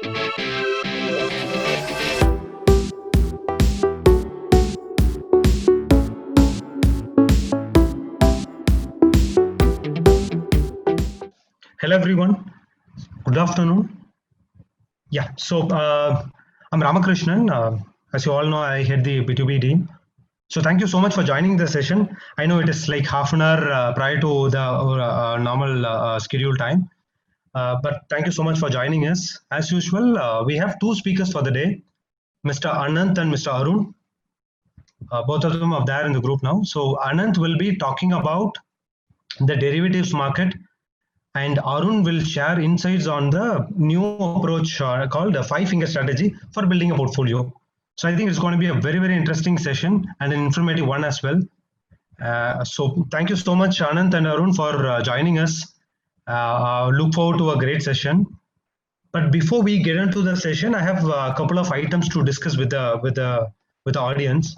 Hello everyone. Good afternoon. Yeah, I'm Ramakrishnan. As you all know, I head the B2B team. So thank you so much for joining the session. I know it is like half an hour prior to the normal schedule time, but thank you so much for joining us. As usual, we have two speakers for the day, Mr. Anant and Mr. Arun. Both of them are there in the group now. So Anant will be talking about the derivatives market and Arun will share insights on the new approach called the five finger strategy for building a portfolio. So I think it's going to be a very, very interesting session and an informative one as well. So thank you so much, Anant and Arun, for joining us. Look forward to a great session. But before we get into the session, I have a couple of items to discuss with the audience.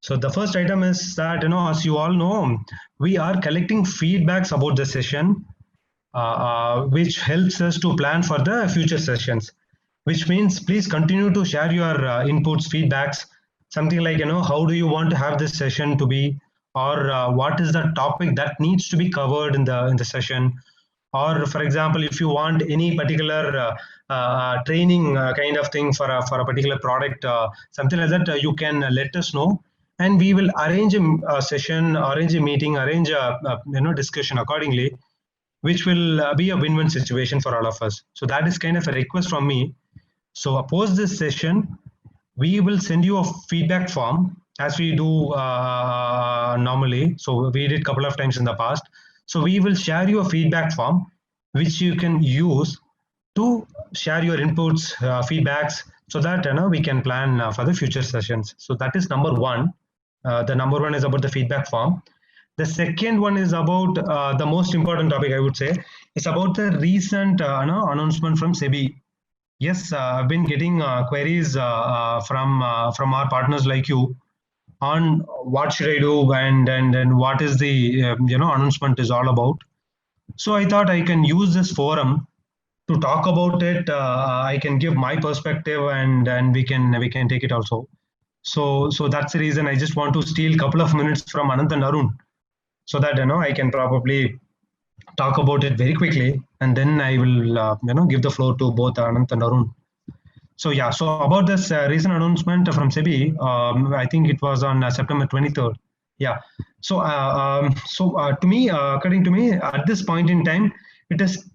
So the first item is that, as you all know, we are collecting feedbacks about the session, which helps us to plan for the future sessions. Which means please continue to share your inputs, feedbacks, something like, how do you want to have this session to be, or what is the topic that needs to be covered in the session, or for example, if you want any particular training kind of thing for a particular product, something like that, you can let us know, and we will arrange a session, arrange a meeting, arrange a discussion accordingly, which will be a win-win situation for all of us. So that is kind of a request from me. So post this session, we will send you a feedback form as we do normally. So we did a couple of times in the past. So we will share you a feedback form, which you can use to share your inputs, feedbacks, so that we can plan for the future sessions. So that is number one. The number one is about the feedback form. The second one is about the most important topic, I would say. It's about the recent announcement from SEBI. Yes, I've been getting queries from our partners like you on what should I do and what is the announcement is all about. So I thought I can use this forum to talk about it. I can give my perspective and we can take it also. So that's the reason I just want to steal a couple of minutes from Anant and Arun, so that I can probably talk about it very quickly, and then I will give the floor to both Anant and Arun. So yeah, so about this recent announcement from SEBI, I think it was on September 23rd. Yeah. So to me, according to me, at this point in time, it is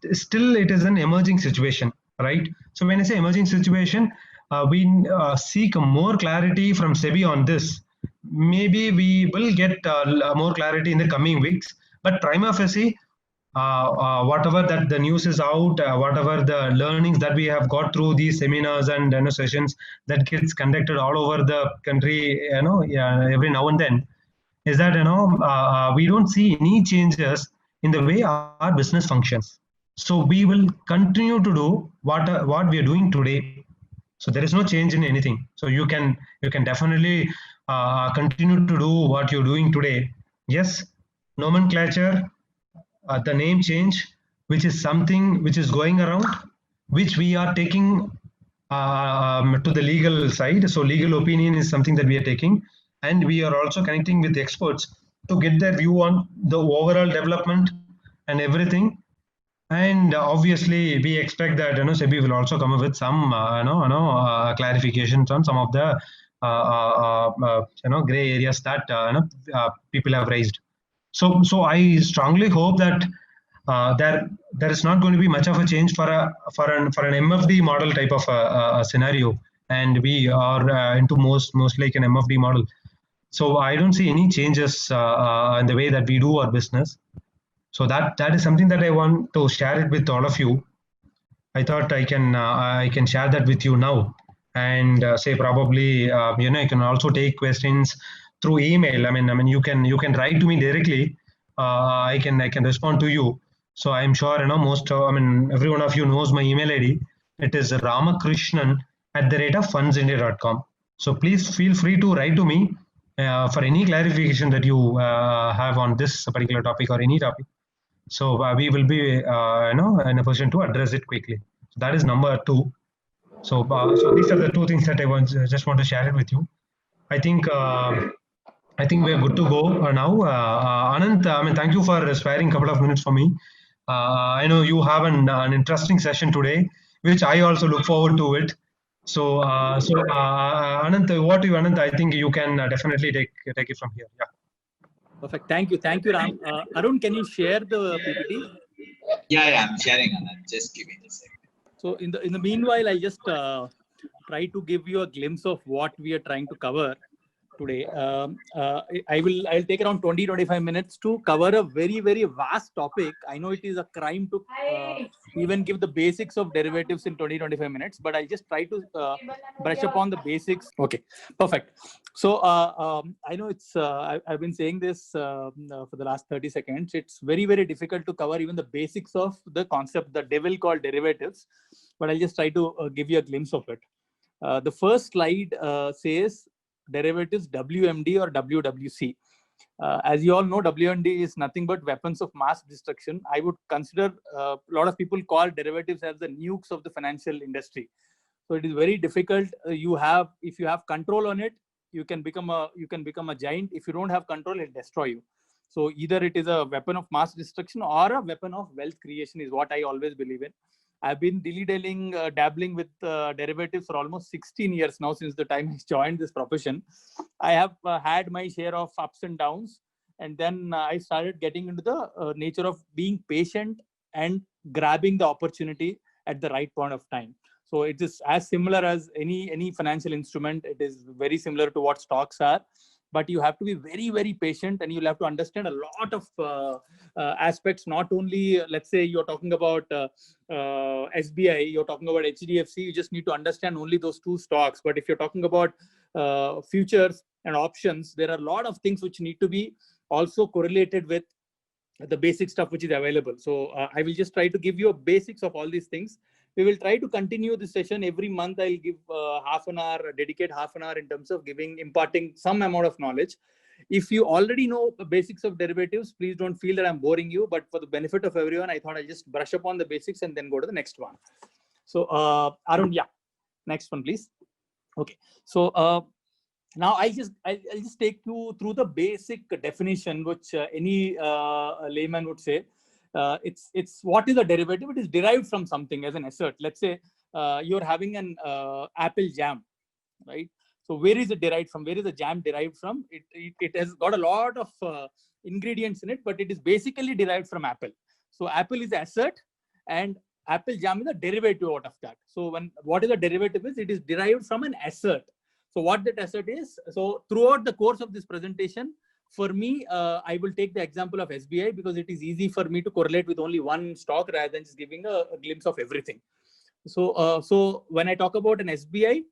an emerging situation, right? So when I say emerging situation, we seek more clarity from SEBI on this. Maybe we will get more clarity in the coming weeks, but prima facie, whatever that the news is out, whatever the learnings that we have got through these seminars and sessions that gets conducted all over the country, every now and then, is that we don't see any changes in the way our business functions. So we will continue to do what we are doing today. So there is no change in anything. So you can definitely continue to do what you're doing today. Yes, nomenclature, the name change, which is something which is going around, which we are taking to the legal side. So legal opinion is something that we are taking, and we are also connecting with experts to get their view on the overall development and everything. And obviously, we expect that SEBI will also come up with some clarifications on some of the gray areas that people have raised. So I strongly hope that there is not going to be much of a change for an MFD model type of a scenario, and we are into most like an MFD model. So I don't see any changes in the way that we do our business. So that is something that I want to share it with all of you. I thought I can share that with you now, and say probably you can also take questions through email. I mean you can write to me directly. I can respond to you. So I'm sure every one of you knows my email ID. It is ramakrishnan@fundsindia.com. So please feel free to write to me for any clarification that you have on this particular topic or any topic. So we will be in a position to address it quickly. So that is number two. So these are the two things that just want to share it with you. I think we're good to go now. Anant, I mean, thank you for sparing a couple of minutes for me. I know you have an interesting session today, which I also look forward to it. Anant, Anant, I think you can definitely take it from here. Yeah. Perfect. Thank you, Ram. Arun, can you share the PPT? Yeah, I'm sharing, Anand. Just give me a second. So in the meanwhile, I'll just try to give you a glimpse of what we are trying to cover today. I'll take around 20-25 minutes to cover a very, very vast topic. I know it is a crime to even give the basics of derivatives in 20-25 minutes, but I'll just try to brush upon the basics. Okay, perfect. So I know it's I've been saying this for the last 30 seconds. It's very, very difficult to cover even the basics of the concept, the devil called derivatives, but I'll just try to give you a glimpse of it. The first slide says derivatives WMD or WWC. As you all know, WMD is nothing but weapons of mass destruction. I would consider a lot of people call derivatives as the nukes of the financial industry. So it is very difficult. If you have control on it, you can become a giant. If you don't have control, it'll destroy you. So either it is a weapon of mass destruction or a weapon of wealth creation is what I always believe in. I've been dabbling with derivatives for almost 16 years now, since the time I joined this profession. I have had my share of ups and downs. And then I started getting into the nature of being patient and grabbing the opportunity at the right point of time. So it is as similar as any financial instrument. It is very similar to what stocks are. But you have to be very, very patient, and you'll have to understand a lot of aspects. Not only, let's say you're talking about SBI, you're talking about HDFC, you just need to understand only those two stocks. But if you're talking about futures and options, there are a lot of things which need to be also correlated with the basic stuff which is available. So I will just try to give you a basics of all these things. We will try to continue this session every month. I'll give half an hour, dedicate half an hour in terms of imparting some amount of knowledge. If you already know the basics of derivatives, please don't feel that I'm boring you. But for the benefit of everyone, I thought I'll just brush upon the basics and then go to the next one. So Arun, yeah, next one, please. Okay. So now I'll just take you through the basic definition, which any layman would say. It's what is a derivative? It is derived from something as an asset. Let's say you're having an apple jam, right? So where is it derived from? Where is the jam derived from? It has got a lot of ingredients in it, but it is basically derived from apple. So apple is asset, and apple jam is a derivative out of that. So what is a derivative is? It is derived from an asset. So what that asset is? So throughout the course of this presentation, for me, I will take the example of SBI because it is easy for me to correlate with only one stock rather than just giving a glimpse of everything. So when I talk about an SBI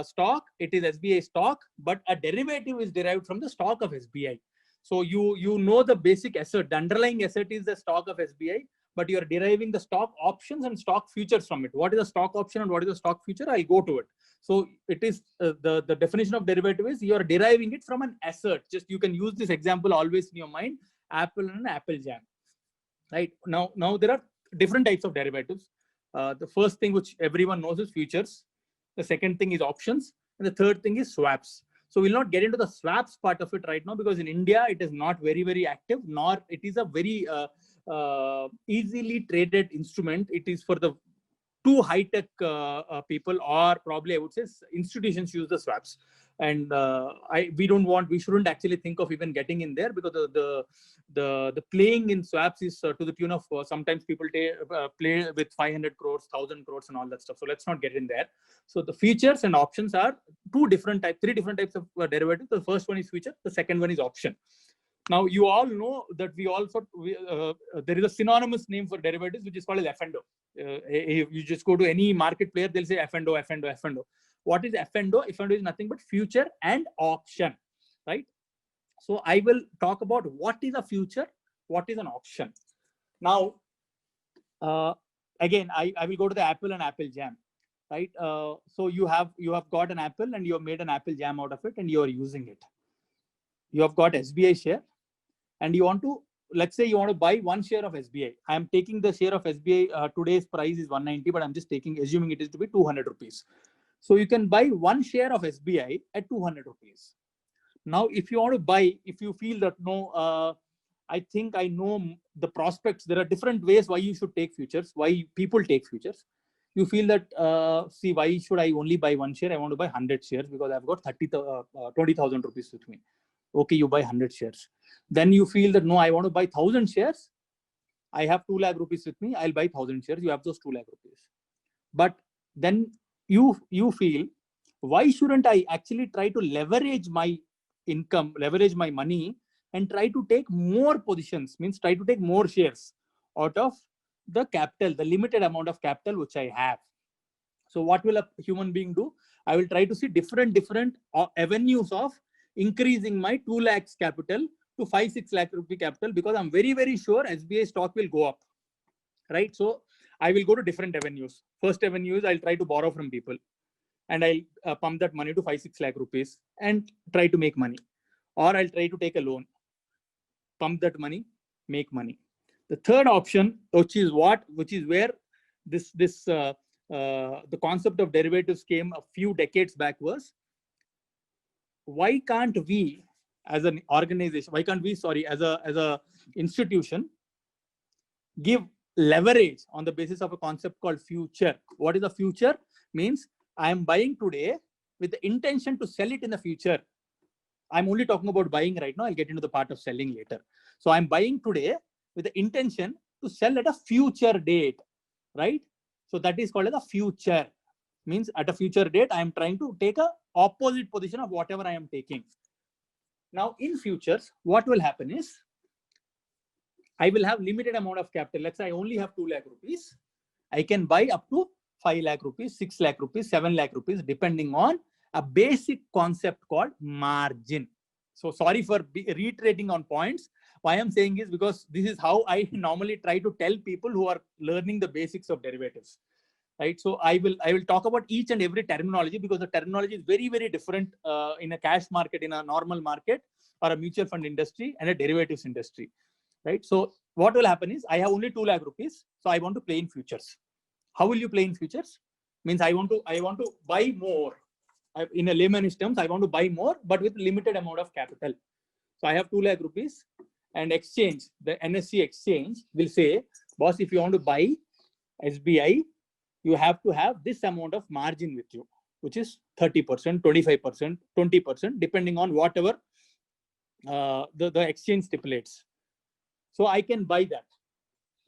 stock, it is SBI stock, but a derivative is derived from the stock of SBI. So you know the basic asset. The underlying asset is the stock of SBI, but you are deriving the stock options and stock futures from it. What is a stock option and what is a stock future? I'll go to it. So it is the definition of derivative is you are deriving it from an asset. Just you can use this example always in your mind: apple and apple jam. Right now there are different types of derivatives. The first thing which everyone knows is futures. The second thing is options, and the third thing is swaps. So we'll not get into the swaps part of it right now because in India it is not very, very active, nor it is a very easily traded instrument. It is for the too high-tech people, or probably I would say institutions use the swaps. And we shouldn't actually think of even getting in there because the playing in swaps is to the tune of sometimes people play with 500 crores, 1,000 crores and all that stuff. So let's not get in there. So the futures and options are three different types of derivatives. The first one is future. The second one is option. Now, you all know that there is a synonymous name for derivatives, which is called as F&O. If you just go to any market player, they'll say F&O, F&O, F&O. What is F&O? F&O is nothing but future and option, right? So I will talk about what is a future, what is an option. Now, again, I will go to the apple and apple jam, right? So you have got an apple and you have made an apple jam out of it and you are using it. You have got SBI share and you want to let's say you want to buy one share of SBI. I am taking the share of SBI. Today's price is 190, but I'm just assuming it is to be 200 rupees. So you can buy one share of SBI at 200 rupees. Now, if you want to buy, if you feel that no, I think I know the prospects. There are different ways why you should take futures, why people take futures. You feel that, see, why should I only buy one share? I want to buy 100 shares because I've got 20,000 rupees with me. Okay, you buy 100 shares. Then you feel that, no, I want to buy 1,000 shares. I have 2 lakh rupees with me. I'll buy 1,000 shares. You have those 2 lakh rupees. But then you feel, why shouldn't I actually try to leverage my income, leverage my money, and try to take more positions, means try to take more shares out of the capital, the limited amount of capital which I have. So what will a human being do? I will try to see different avenues of increasing my 2 lakhs capital to 5-6 lakh rupee capital, because I'm very, very sure SBI stock will go up, right? So I will go to different avenues. First avenue is I'll try to borrow from people, and I'll pump that money to 5-6 lakh rupees and try to make money. Or I'll try to take a loan, pump that money, make money. The third option, which is where the concept of derivatives came a few decades back, was, why can't we as an organization, as a institution, give leverage on the basis of a concept called future? What is a future? Means I am buying today with the intention to sell it in the future. I'm only talking about buying right now. I'll get into the part of selling later. So I'm buying today with the intention to sell at a future date, right? So that is called as a future. Means at a future date, I am trying to take a opposite position of whatever I am taking. Now in futures, what will happen is, I will have limited amount of capital. Let's say I only have 2 lakh rupees. I can buy up to 5 lakh rupees, 6 lakh rupees, 7 lakh rupees, depending on a basic concept called margin. So sorry for reiterating on points. Why I'm saying is because this is how I normally try to tell people who are learning the basics of derivatives, right? So I will talk about each and every terminology, because the terminology is very, very different in a cash market, in a normal market, or a mutual fund industry, and a derivatives industry, right? So what will happen is, I have only 2 lakh rupees. So I want to play in futures. How will you play in futures? Means I want to buy more. In a layman's terms, I want to buy more, but with limited amount of capital. So I have 2 lakh rupees, and exchange, the NSE exchange will say, boss, if you want to buy SBI, you have to have this amount of margin with you, which is 30%, 25%, 20%, depending on whatever the exchange stipulates. So I can buy that.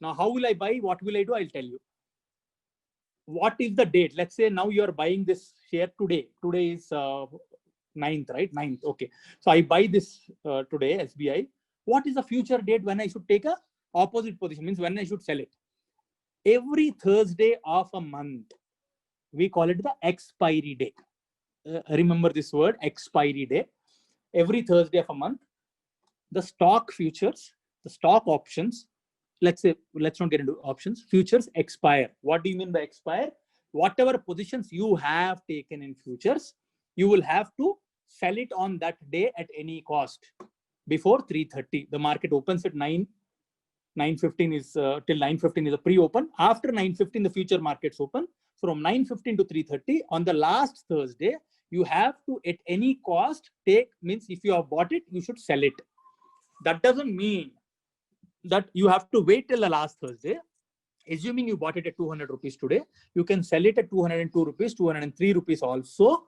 Now, how will I buy? What will I do? I'll tell you. What is the date? Let's say now you are buying this share today. Today is 9th, right? 9th. Okay. So I buy this today, SBI. What is the future date when I should take a opposite position? Means when I should sell it. Every Thursday of a month, we call it the expiry day. Remember this word, expiry day. Every Thursday of a month, the stock futures, the stock options, let's not get into options, futures expire. What do you mean by expire? Whatever positions you have taken in futures, you will have to sell it on that day at any cost before 3:30. The market opens at 9:15 is till 9:15 is a pre-open. After 9:15, the future markets open. From 9:15 to 3:30 on the last Thursday, you have to at any cost take, means if you have bought it, you should sell it. That doesn't mean that you have to wait till the last Thursday. Assuming you bought it at 200 rupees today, you can sell it at 202 rupees, 203 rupees also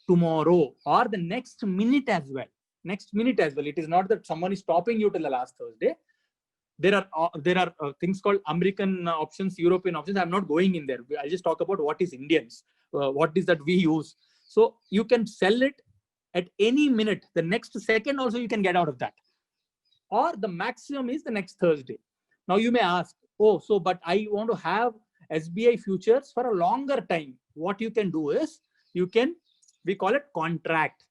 tomorrow, or the next minute as well. Next minute as well. It is not that someone is stopping you till the last Thursday. There are things called American options, European options. I'm not going in there. I'll just talk about what is Indians, what is that we use. So you can sell it at any minute. The next second also you can get out of that. Or the maximum is the next Thursday. Now you may ask, oh, so but I want to have SBI futures for a longer time. What you can do is, we call it contract.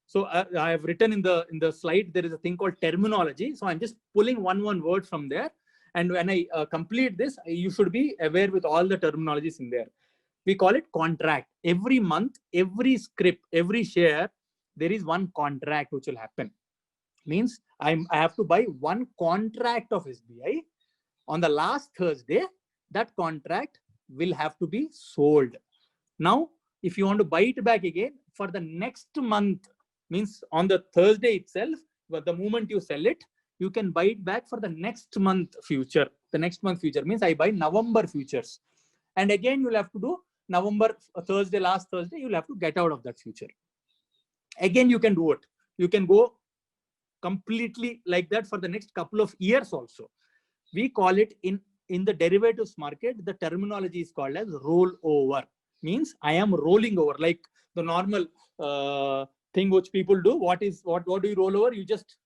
So I have written in the slide, there is a thing called terminology. So I'm just pulling one word from there. And when I complete this, you should be aware with all the terminologies in there. We call it contract. Every month, every script, every share, there is one contract which will happen. Means I have to buy one contract of SBI. On the last Thursday, that contract will have to be sold. Now, if you want to buy it back again for the next month, means on the Thursday itself, but the moment you sell it, you can buy it back for the next month future. The next month future means I buy November futures. And again, you'll have to do November Thursday, last Thursday, you'll have to get out of that future. Again, you can do it. You can go completely like that for the next couple of years also. We call it in the derivatives market, the terminology is called as rollover. Means I am rolling over, like the normal thing which people do. What do you roll over? You just,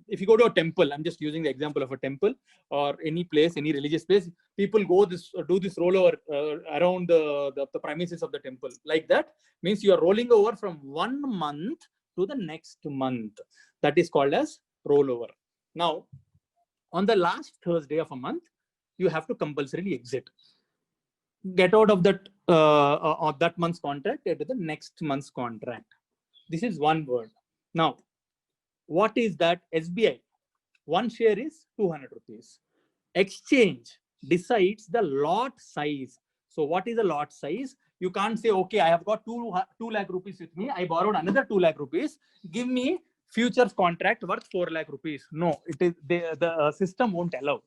if you go to a temple, I'm just using the example of a temple or any place, any religious place, people do this rollover around the premises of the temple. Like that means you are rolling over from one month to the next month. That is called as rollover. Now, on the last Thursday of a month, you have to compulsorily exit. Get out of that month's contract into the next month's contract. This is one word. Now, what is that? SBI. One share is 200 rupees. Exchange decides the lot size. So what is the lot size? You can't say, okay, I have got 2 lakh rupees with me. I borrowed another 2 lakh rupees. Give me futures contract worth 4 lakh rupees. No, it is the system won't allow.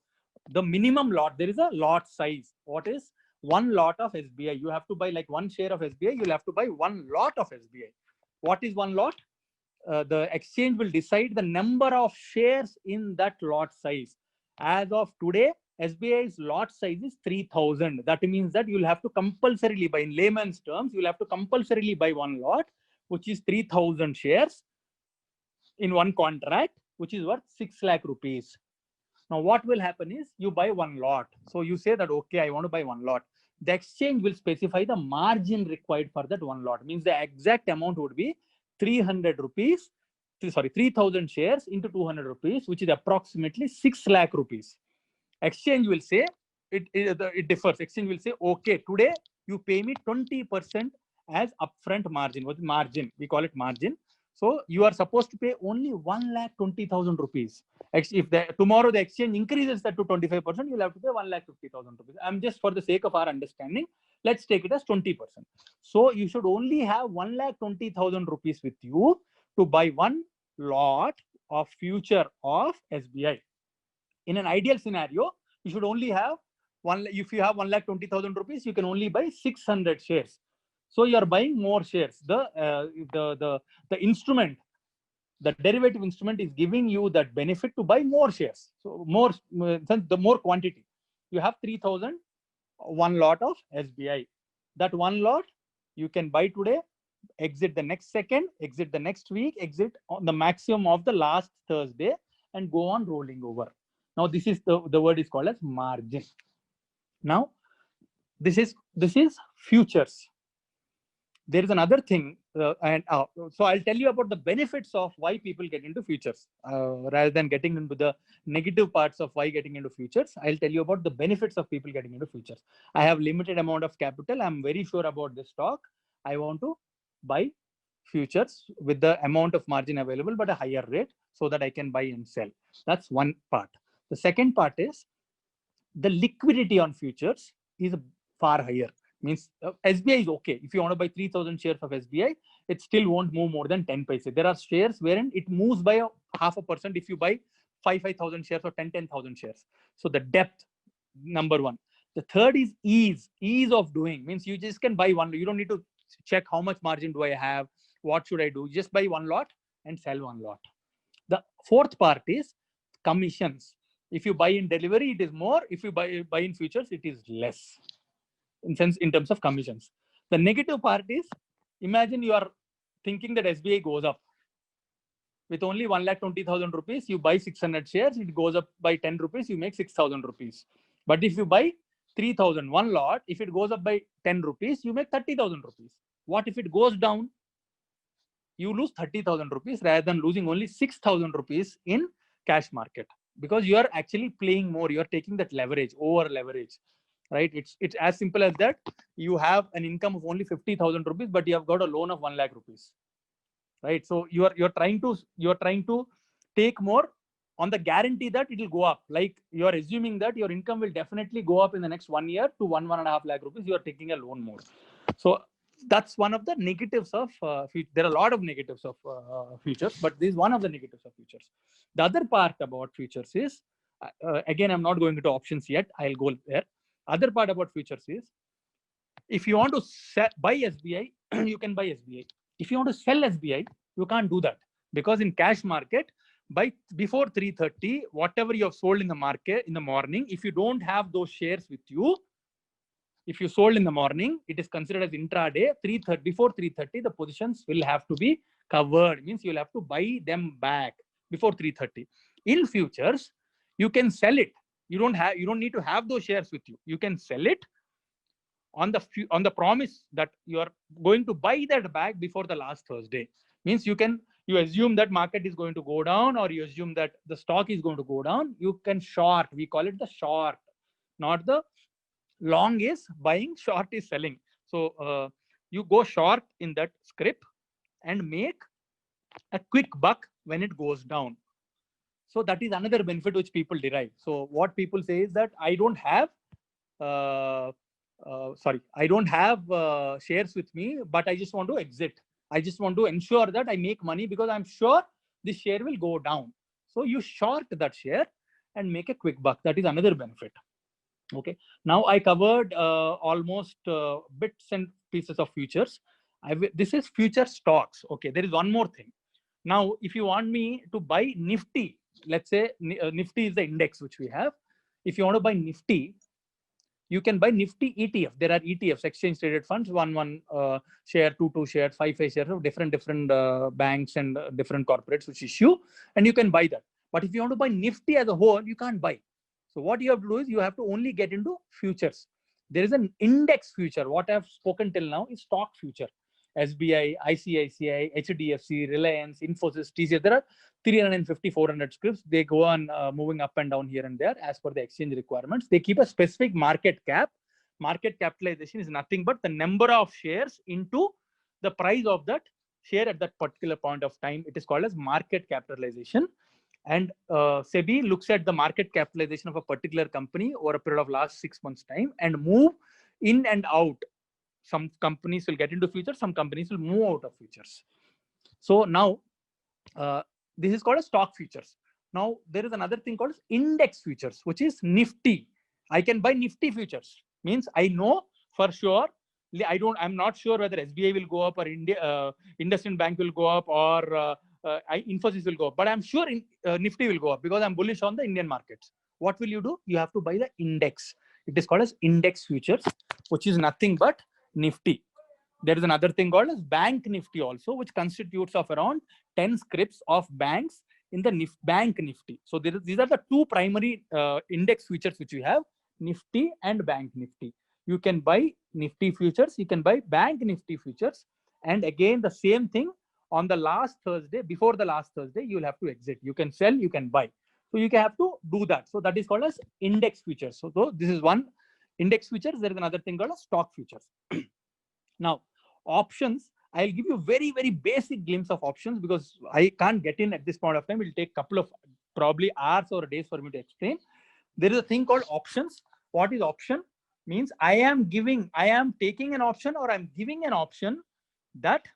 The minimum lot, there is a lot size. What is one lot of SBI? You have to buy like one share of SBI. You'll have to buy one lot of SBI. What is one lot? The exchange will decide the number of shares in that lot size. As of today, SBI's lot size is 3,000. That means that you'll have to compulsorily buy, in layman's terms, you'll have to compulsorily buy one lot, which is 3,000 shares in one contract, which is worth 6 lakh rupees. Now, what will happen is you buy one lot. So you say that, okay, I want to buy one lot. The exchange will specify the margin required for that one lot. Means the exact amount would be 300 rupees, 3,000 shares into 200 rupees, which is approximately 6 lakh rupees. Exchange will say, it differs. Exchange will say, okay, today you pay me 20% as upfront margin. What is margin? We call it margin. So you are supposed to pay only 1,20,000 rupees. If tomorrow the exchange increases that to 25%, you'll have to pay 1,50,000 rupees. I'm just for the sake of our understanding, let's take it as 20%. So you should only have 1,20,000 rupees with you to buy one lot of future of SBI. In an ideal scenario, you should only have if you have 1,20,000 rupees, you can only buy 600 shares. So you are buying more shares. The instrument, the derivative instrument is giving you that benefit to buy more shares. So the more quantity. You have 3,000, one lot of SBI. That one lot you can buy today, exit the next second, exit the next week, exit on the maximum of the last Thursday, and go on rolling over. Now this is the word is called as margin. Now this is futures. There is another thing, so I'll tell you about the benefits of why people get into futures. Rather than getting into the negative parts of why getting into futures, I'll tell you about the benefits of people getting into futures. I have limited amount of capital. I'm very sure about this stock. I want to buy futures with the amount of margin available, but a higher rate, so that I can buy and sell. That's one part. The second part is the liquidity on futures is far higher. Means SBI is okay. If you want to buy 3,000 shares of SBI, it still won't move more than 10 paise. There are shares wherein it moves by 0.5% if you buy 5,000 shares or 10,000 shares. So the depth, number one. The third is ease of doing. Means you just can buy one. You don't need to check how much margin do I have, what should I do. Just buy one lot and sell one lot. The fourth part is commissions. If you buy in delivery, it is more. If you buy in futures, it is less. In terms of commissions. The negative part is, imagine you are thinking that SBI goes up. With only 1,20,000 rupees, you buy 600 shares, it goes up by 10 rupees, you make 6,000 rupees. But if you buy 3,000, one lot, if it goes up by 10 rupees, you make 30,000 rupees. What if it goes down? You lose 30,000 rupees rather than losing only 6,000 rupees in cash market. Because you are actually playing more, you are taking that leverage, over leverage. Right? It's as simple as that. You have an income of only 50,000 rupees, but you have got a loan of 1 lakh rupees. Right? So you're trying to take more on the guarantee that it will go up. Like you are assuming that your income will definitely go up in the next 1 year to 1.5 lakh rupees. You are taking a loan more. So that's one of the negatives of there are a lot of negatives of futures, but this is one of the negatives of futures. The other part about futures is, again, I'm not going into options yet. I'll go there. Other part about futures is, if you want to buy SBI, you can buy SBI. If you want to sell SBI, you can't do that, because in cash market, before 3:30, whatever you have sold in the market in the morning, if you don't have those shares with you, if you sold in the morning, it is considered as intraday. Before 3:30, the positions will have to be covered. Means you'll have to buy them back before 3:30. In futures, you can sell it. You don't need to have those shares with you. You can sell it on the promise that you are going to buy that back before the last Thursday. Means you assume that market is going to go down, or you assume that the stock is going to go down. You can short. We call it the short, not the long is buying, short is selling. So you go short in that script and make a quick buck when it goes down. So that is another benefit which people derive. So what people say is that I don't have shares with me, but I just want to exit. I just want to ensure that I make money because I'm sure this share will go down. So you short that share and make a quick buck. That is another benefit. Okay. Now I covered almost bits and pieces of futures. This is future stocks. Okay. There is one more thing. Now, if you want me to buy Nifty, let's say Nifty is the index which we have. If you want to buy Nifty, you can buy Nifty ETF. There are ETFs, exchange traded funds, one share, two shares, five shares of different banks and different corporates which issue, and you can buy that. But if you want to buy Nifty as a whole, you can't buy. So what you have to do is you have to only get into futures. There is an index future. What I've spoken till now is stock future. SBI, ICICI, HDFC, Reliance, Infosys, TCS. There are 350, 400 scripts. They go on moving up and down here and there as per the exchange requirements. They keep a specific market cap. Market capitalization is nothing but the number of shares into the price of that share at that particular point of time. It is called as market capitalization. And SEBI looks at the market capitalization of a particular company over a period of last 6 months' time and move in and out. Some companies will get into futures, some companies will move out of futures. So now, this is called a stock futures. Now, there is another thing called index futures, which is Nifty. I can buy Nifty futures. Means I know for sure, I'm not sure whether SBI will go up or IndusInd Bank will go up or Infosys will go up. But I'm sure Nifty will go up because I'm bullish on the Indian markets. What will you do? You have to buy the index. It is called as index futures, which is nothing but Nifty. There is another thing called as Bank Nifty also, which constitutes of around 10 scripts of banks in the Bank Nifty. So these are the two primary index futures which we have, Nifty and Bank Nifty. You can buy Nifty futures, you can buy Bank Nifty futures, and again the same thing on the last Thursday, before the last Thursday, you will have to exit. You can sell, you can buy. So you can have to do that. So that is called as index futures. So this is one index futures. There is another thing called as stock futures. Now, options, I'll give you very, very basic glimpse of options because I can't get in at this point of time. It will take a couple of probably hours or days for me to explain. There is a thing called options. What is option? Means I am taking an option or I'm giving an option that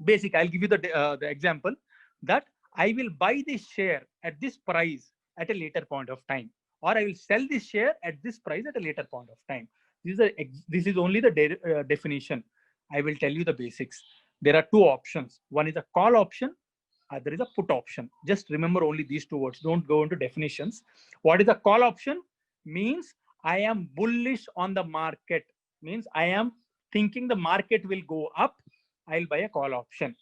basic. I'll give you the example that I will buy this share at this price at a later point of time, or I will sell this share at this price at a later point of time. This is only the definition. I will tell you the basics. There are two options. One is a call option. There is a put option. Just remember only these two words. Don't go into definitions. What is a call option? Means I am bullish on the market. Means I am thinking the market will go up. I'll buy a call option.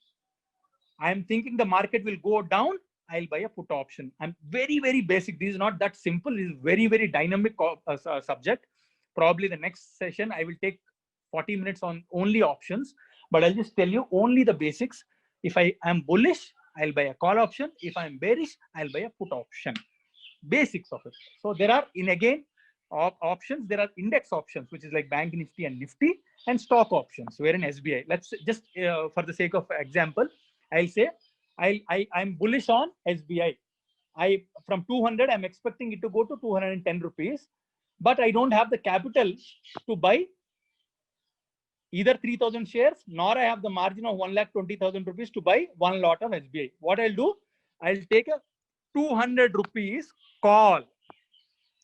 I am thinking the market will go down. I'll buy a put option. I'm very, very basic. This is not that simple. This is very, very dynamic subject. Probably the next session, I will take 40 minutes on only options, but I'll just tell you only the basics. If I am bullish, I'll buy a call option. If I'm bearish, I'll buy a put option. Basics of it. So there are, options, there are index options, which is like Bank Nifty and Nifty, and stock options, where in SBI. Let's just, for the sake of example, I'll say I'm bullish on SBI. From 200, I'm expecting it to go to 210 rupees, but I don't have the capital to buy either 3,000 shares, nor I have the margin of 1,20,000 rupees to buy one lot of SBI. What I'll do, I'll take a 200 rupees call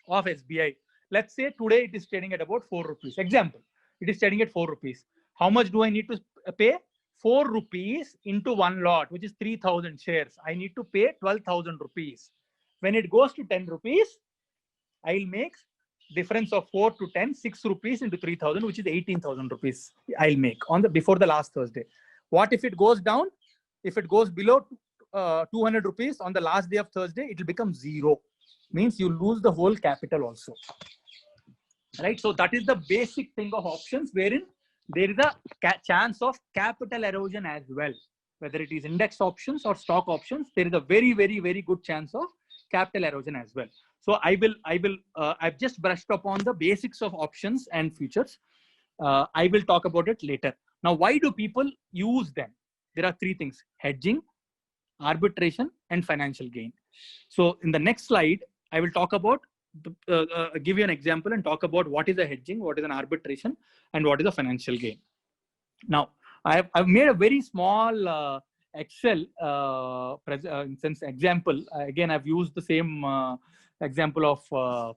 of SBI. Let's say today it is trading at about 4 rupees. Example, it is trading at 4 rupees. How much do I need to pay? 4 rupees into one lot, which is 3,000 shares. I need to pay 12,000 rupees. When it goes to 10 rupees, I'll make difference of 4 to 10, 6 rupees into 3,000, which is 18,000 rupees I'll make on the before the last Thursday. What if it goes down? If it goes below 200 rupees on the last day of Thursday, it will become 0. Means you lose the whole capital also. Right? So that is the basic thing of options, wherein there is a chance of capital erosion as well. Whether it is index options or stock options, there is a very, very, very good chance of capital erosion as well. So I've just brushed upon the basics of options and futures. I will talk about it later. Now, why do people use them? There are 3 things: hedging, arbitration, and financial gain. So in the next slide, I will talk about, give you an example and talk about what is a hedging, what is an arbitration, and what is a financial gain. Now, I've made a very small Excel example. Again, I've used the same example of,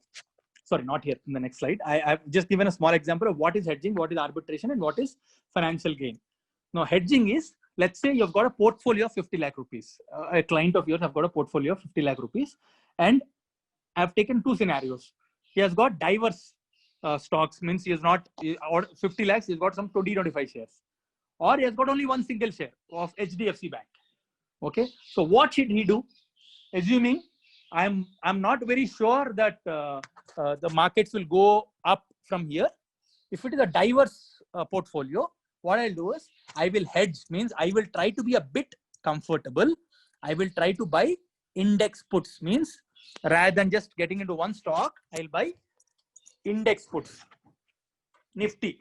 sorry, not here, in the next slide. I've just given a small example of what is hedging, what is arbitration, and what is financial gain. Now, hedging is, let's say you've got a portfolio of 50 lakh rupees. A client of yours have got a portfolio of 50 lakh rupees. And I've taken 2 scenarios. He has got diverse stocks, means he has not, or 50 lakhs, he's got some 20-25 shares. Or he has got only one single share of HDFC Bank. Okay. So what should he do? Assuming I'm not very sure that the markets will go up from here. If it is a diverse portfolio, what I'll do is I will hedge, means I will try to be a bit comfortable. I will try to buy index puts, means rather than just getting into one stock, I'll buy index puts, Nifty,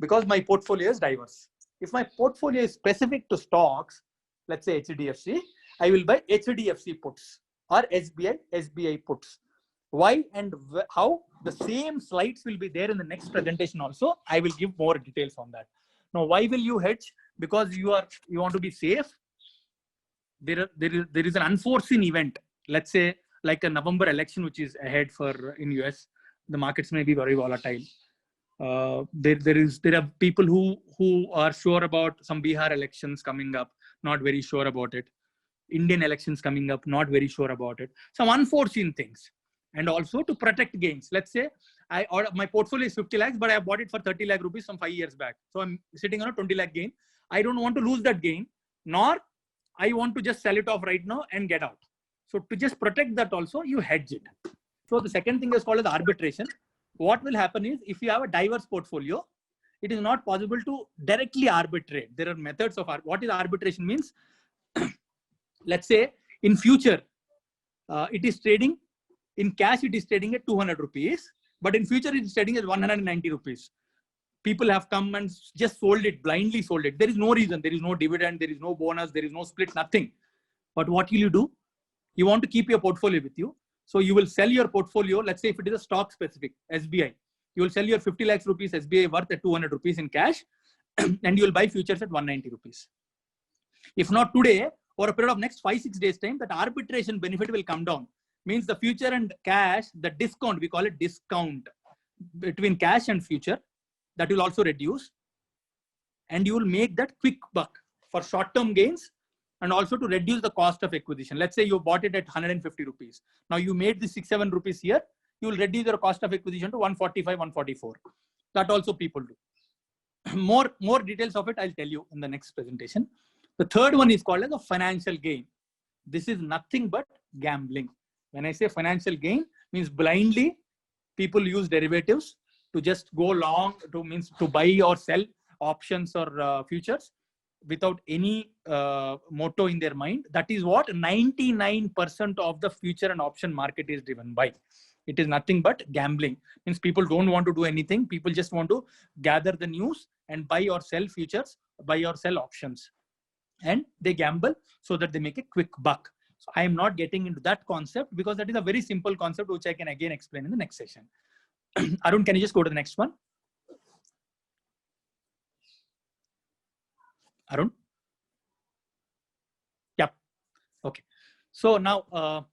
because my portfolio is diverse. If my portfolio is specific to stocks, let's say HDFC, I will buy HDFC puts or SBI puts. Why and how? The same slides will be there in the next presentation also. I will give more details on that. Now, why will you hedge? Because you want to be safe. There is an unforeseen event. Let's say like a November election, which is ahead in US. The markets may be very volatile. There are people who are sure about some Bihar elections coming up, not very sure about it. Indian elections coming up, not very sure about it. Some unforeseen things. And also to protect gains. Let's say my portfolio is 50 lakhs, but I bought it for 30 lakh rupees some 5 years back. So I'm sitting on a 20 lakh gain. I don't want to lose that gain, nor I want to just sell it off right now and get out. So to just protect that also, you hedge it. So the second thing is called as arbitration. What will happen is, if you have a diverse portfolio, it is not possible to directly arbitrate. There are methods of what is arbitration means. Let's say in future, it is trading in cash, it is trading at 200 rupees, but in future it is trading at 190 rupees. People have come and just sold it, blindly sold it. There is no reason. There is no dividend. There is no bonus. There is no split, nothing. But what will you do? You want to keep your portfolio with you. So you will sell your portfolio. Let's say if it is a stock specific, SBI, you will sell your 50 lakhs rupees SBI worth at 200 rupees in cash, and you will buy futures at 190 rupees. If not today, for a period of next 5-6 days time, that arbitration benefit will come down. Means the future and cash, the discount, we call it discount between cash and future, that will also reduce. And you will make that quick buck for short-term gains and also to reduce the cost of acquisition. Let's say you bought it at 150 rupees. Now you made the 6-7 rupees here. You will reduce your cost of acquisition to 145, 144. That also people do. More details of it I'll tell you in the next presentation. The third one is called as a financial gain. This is nothing but gambling. When I say financial gain, means blindly people use derivatives to just go long, to buy or sell options or futures without any motto in their mind. That is what 99% of the future and option market is driven by. It is nothing but gambling. Means people don't want to do anything. People just want to gather the news and buy or sell futures, buy or sell options. and they gamble so that they make a quick buck. So I am not getting into that concept because that is a very simple concept which I can again explain in the next session. Arun, can you just go to the next one? Arun? Yeah. Okay. So now,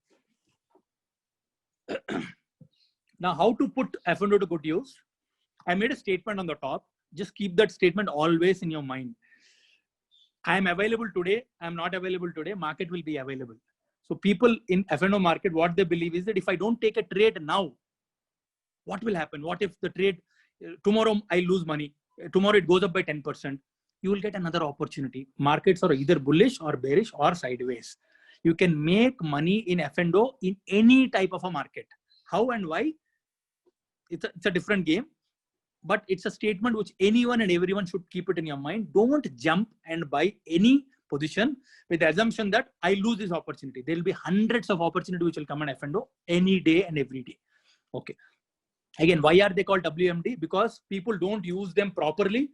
now how to put F&O to good use? I made a statement on the top. Just keep that statement always in your mind. I am available today. I am not available today. Market will be available. So people in F&O market, what they believe is that if I don't take a trade now, what will happen? What if the trade, tomorrow I lose money, tomorrow it goes up by 10%, you will get another opportunity. Markets are either bullish or bearish or sideways. You can make money in F&O in any type of a market. How and why? It's a different game, but it's a statement which anyone and everyone should keep it in your mind. Don't jump and buy any position with the assumption that I lose this opportunity. There will be hundreds of opportunities which will come in F&O any day and every day. Okay. Again, why are they called WMD? Because people don't use them properly.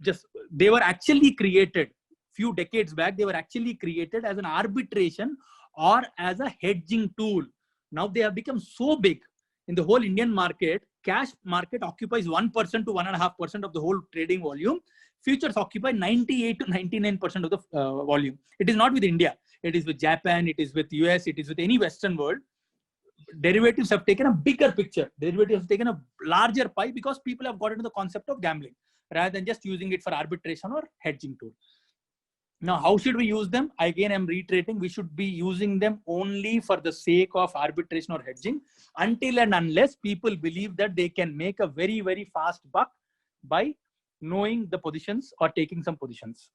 Just they were actually created few decades back. They were actually created as an arbitration or as a hedging tool. Now they have become so big in the whole Indian market. Cash market occupies 1% to 1.5% of the whole trading volume. Futures occupy 98 to 99% of the volume. It is not with India. It is with Japan. It is with US. It is with any Western world. Derivatives have taken a bigger picture. Derivatives have taken a larger pie because people have got into the concept of gambling rather than just using it for arbitration or hedging tool. Now, how should we use them? Again, I'm reiterating, we should be using them only for the sake of arbitration or hedging until and unless people believe that they can make a very, very fast buck by knowing the positions or taking some positions.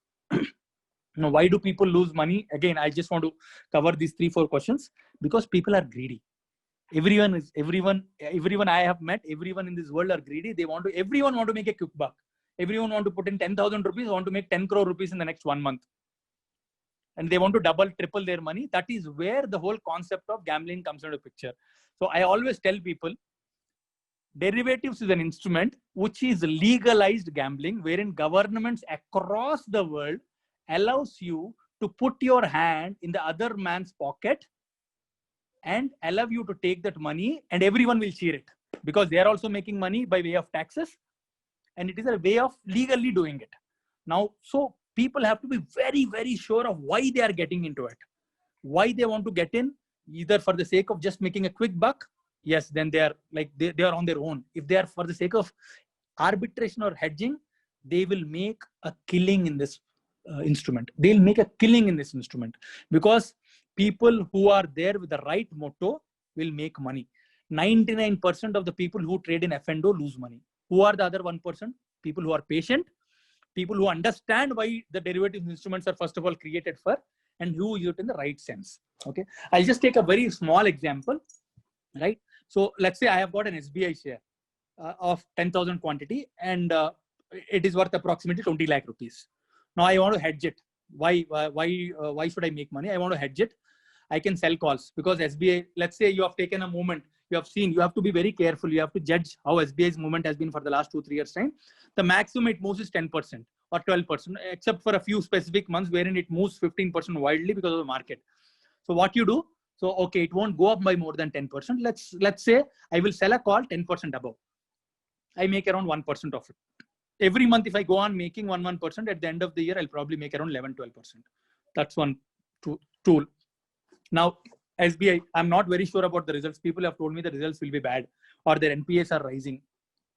Now, why do people lose money? Again, I just want to cover these 3-4 questions because people are greedy. Everyone I have met, everyone in this world are greedy. Everyone want to make a quick buck. Everyone want to put in 10,000 rupees, want to make 10 crore rupees in the next 1 month. And they want to double, triple their money. That is where the whole concept of gambling comes into picture. So I always tell people, derivatives is an instrument which is legalized gambling, wherein governments across the world allows you to put your hand in the other man's pocket and allow you to take that money, and everyone will cheer it because they are also making money by way of taxes, and it is a way of legally doing it. Now, so people have to be very, very sure of why they are getting into it, why they want to get in, either for the sake of just making a quick buck. Yes, then they are like they are on their own. If they are for the sake of arbitration or hedging, they will make a killing in this instrument. They'll make a killing in this instrument because people who are there with the right motto will make money. 99% of the people who trade in F&O lose money. Who are the other 1%? People who are patient, people who understand why the derivative instruments are first of all created for, and who use it in the right sense. Okay, I'll just take a very small example, right? So let's say I have got an SBI share of 10,000 quantity, and it is worth approximately 20 lakh rupees. Now I want to hedge it. Why should I make money? I want to hedge it. I can sell calls because SBI, let's say you have taken a movement, you have seen, you have to be very careful. You have to judge how SBI's movement has been for the last 2-3 years time. The maximum it moves is 10% or 12%, except for a few specific months wherein it moves 15% wildly because of the market. So what you do? So, okay, it won't go up by more than 10%. Let's say I will sell a call 10% above. I make around 1% of it. Every month, if I go on making 1%, at the end of the year, I'll probably make around 11-12%. That's one tool. Now, SBI, I'm not very sure about the results. People have told me the results will be bad or their NPAs are rising.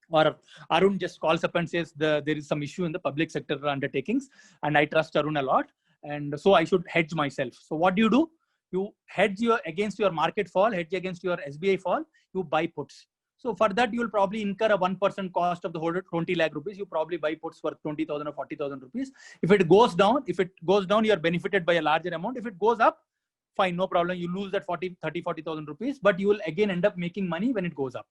Or Arun just calls up and says there is some issue in the public sector undertakings, and I trust Arun a lot. And so I should hedge myself. So what do? You hedge against your market fall, hedge against your SBI fall, you buy puts. So for that, you will probably incur a 1% cost of the whole 20 lakh rupees. You probably buy puts for 20,000 or 40,000 rupees. If it goes down, you are benefited by a larger amount. If it goes up, fine, no problem. You lose that 40,000 rupees, but you will again end up making money when it goes up,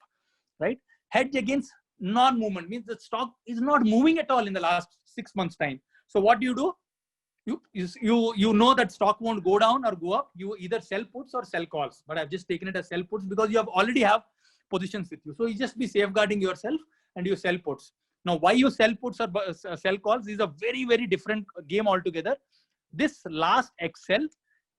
right? Hedge against non-movement means the stock is not moving at all in the last 6 months time. So what do? You know that stock won't go down or go up. You either sell puts or sell calls, but I've just taken it as sell puts because you already have positions with you. So you just be safeguarding yourself and you sell puts. Now, why you sell puts or sell calls is a very, very different game altogether. This last Excel,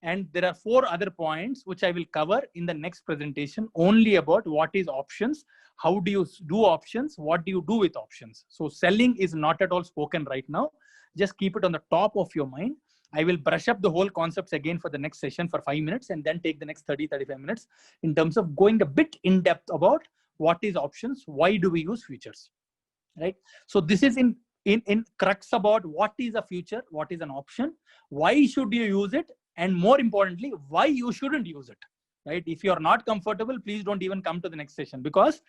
and there are 4 other points which I will cover in the next presentation only about what is options, how do you do options, what do you do with options. So selling is not at all spoken right now. Just keep it on the top of your mind. I will brush up the whole concepts again for the next session for 5 minutes, and then take the next 30-35 minutes in terms of going a bit in depth about what is options, why do we use futures, right? So this is in crux about what is a future, what is an option, why should you use it, and more importantly, why you shouldn't use it, right? If you are not comfortable, please don't even come to the next session, because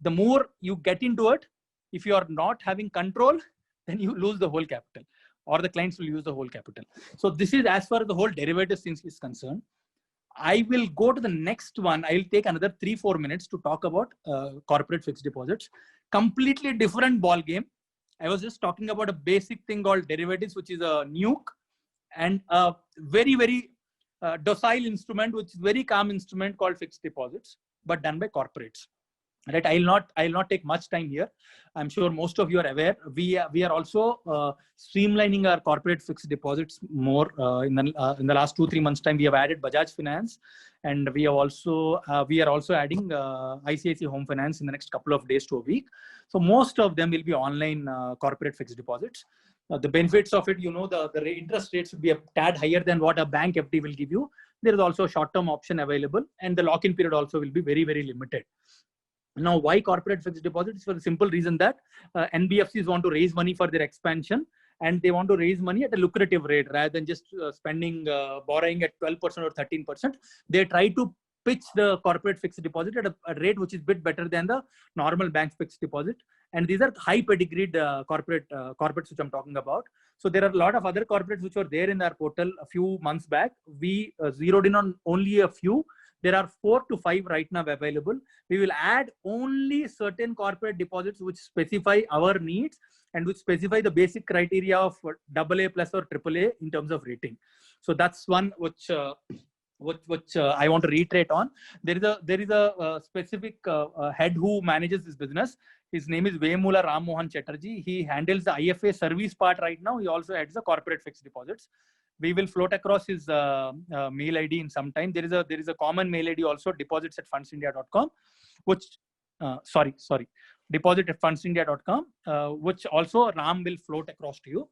the more you get into it, if you are not having control, then you lose the whole capital, or the clients will use the whole capital. So this is as far as the whole derivatives thing is concerned. I will go to the next one. I will take another 3-4 minutes to talk about corporate fixed deposits. Completely different ball game. I was just talking about a basic thing called derivatives, which is a nuke, and a very, very docile instrument, which is very calm instrument called fixed deposits, but done by corporates. Right? I'll not take much time here. I'm sure most of you are aware. We are also streamlining our corporate fixed deposits more. In the last 2-3 months time, we have added Bajaj Finance, and we are also adding ICICI Home Finance in the next couple of days to a week. So most of them will be online corporate fixed deposits. The benefits of it, the interest rates will be a tad higher than what a bank FD will give you. There is also a short-term option available, and the lock-in period also will be very, very limited. Now, why corporate fixed deposits? For the simple reason that NBFCs want to raise money for their expansion, and they want to raise money at a lucrative rate rather than just borrowing at 12% or 13%. They try to pitch the corporate fixed deposit at a rate which is a bit better than the normal bank fixed deposit. And these are high pedigreed corporates which I'm talking about. So there are a lot of other corporates which were there in our portal a few months back. We zeroed in on only a few. There are 4 to 5 right now available. We will add only certain corporate deposits which specify our needs and which specify the basic criteria of AA plus or AAA in terms of rating. So that's one which I want to reiterate on. There is a specific head who manages this business. His name is Vemula Ram Mohan Chatterjee. He handles the IFA service part right now. He also heads the corporate fixed deposits. We will float across his mail ID in some time. There is a common mail ID also, deposits@fundsindia.com, which deposit@fundsindia.com, which also Ram will float across to you.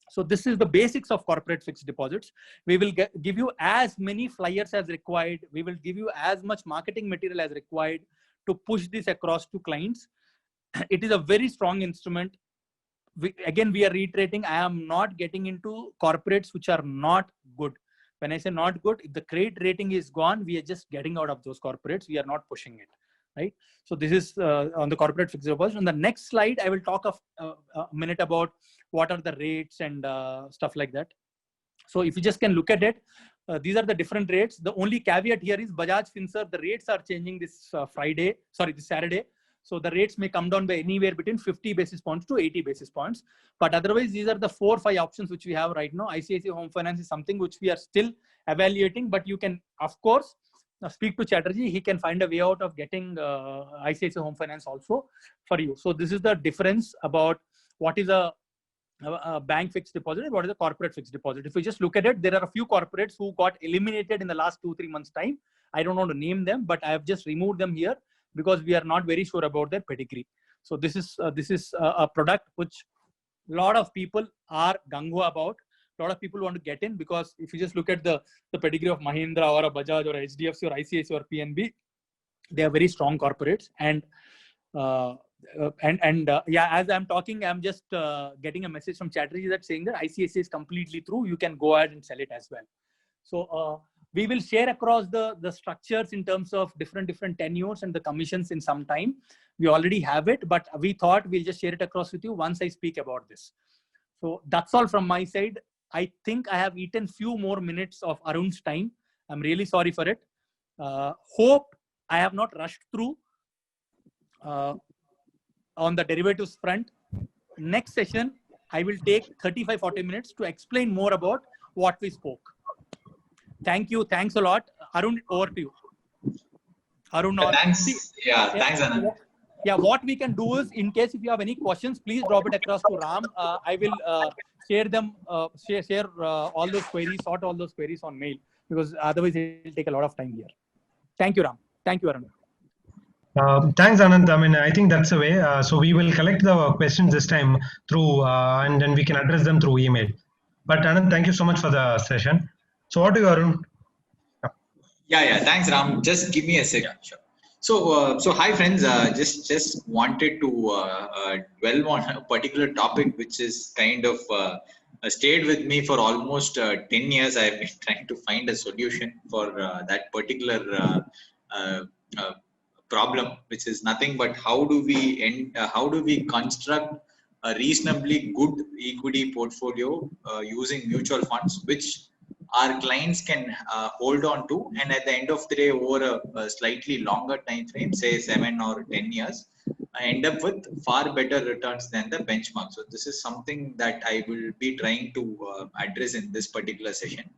So this is the basics of corporate fixed deposits. We will give you as many flyers as required. We will give you as much marketing material as required to push this across to clients. It is a very strong instrument. We are reiterating, I am not getting into corporates which are not good. When I say not good, if the credit rating is gone, we are just getting out of those corporates. We are not pushing it, right? So this is on the corporate fixed deposit. On the next slide, I will talk a minute about what are the rates and stuff like that. So if you just can look at it, these are the different rates. The only caveat here is Bajaj Finserv, the rates are changing this Saturday. So the rates may come down by anywhere between 50 basis points to 80 basis points. But otherwise, these are the 4 or 5 options which we have right now. ICICI Home Finance is something which we are still evaluating, but you can, of course, speak to Chatterjee. He can find a way out of getting ICICI Home Finance also for you. So this is the difference about what is a bank fixed deposit and what is a corporate fixed deposit. If we just look at it, there are a few corporates who got eliminated in the last 2-3 months time. I don't want to name them, but I have just removed them here because we are not very sure about their pedigree. So this is a product which a lot of people are gung-ho about. A lot of people want to get in because if you just look at the pedigree of Mahindra or a Bajaj or a HDFC or ICICI or PNB, they are very strong corporates. And as I'm talking, I'm just getting a message from Chatterjee that's saying that ICICI is completely through. You can go ahead and sell it as well. So we will share across the structures in terms of different tenures and the commissions in some time. We already have it, but we thought we'll just share it across with you once I speak about this. So that's all from my side. I think I have eaten few more minutes of Arun's time. I'm really sorry for it. Hope I have not rushed through on the derivatives front. Next session, I will take 35-40 minutes to explain more about what we spoke. Thank you. Thanks a lot. Arun, over to you. Arun. Thanks. Yeah, thanks, Anand. Yeah, what we can do is, in case if you have any questions, please drop it across to Ram. I will share them, share all those queries, sort all those queries on mail, because otherwise it will take a lot of time here. Thank you, Ram. Thank you, Arun. Thanks, Anand. I mean, I think that's the way. So we will collect the questions this time through, and then we can address them through email. But Anand, thank you so much for the session. So what do you, Arun? Yeah. Thanks, Ram. Just give me a second. Sure. So hi friends. Just wanted to dwell on a particular topic which is kind of stayed with me for almost 10 years. I've been trying to find a solution for that particular problem, which is nothing but how do we construct a reasonably good equity portfolio using mutual funds, which our clients can hold on to, and at the end of the day, over a slightly longer time frame, say 7 or 10 years, end up with far better returns than the benchmark. So this is something that I will be trying to address in this particular session.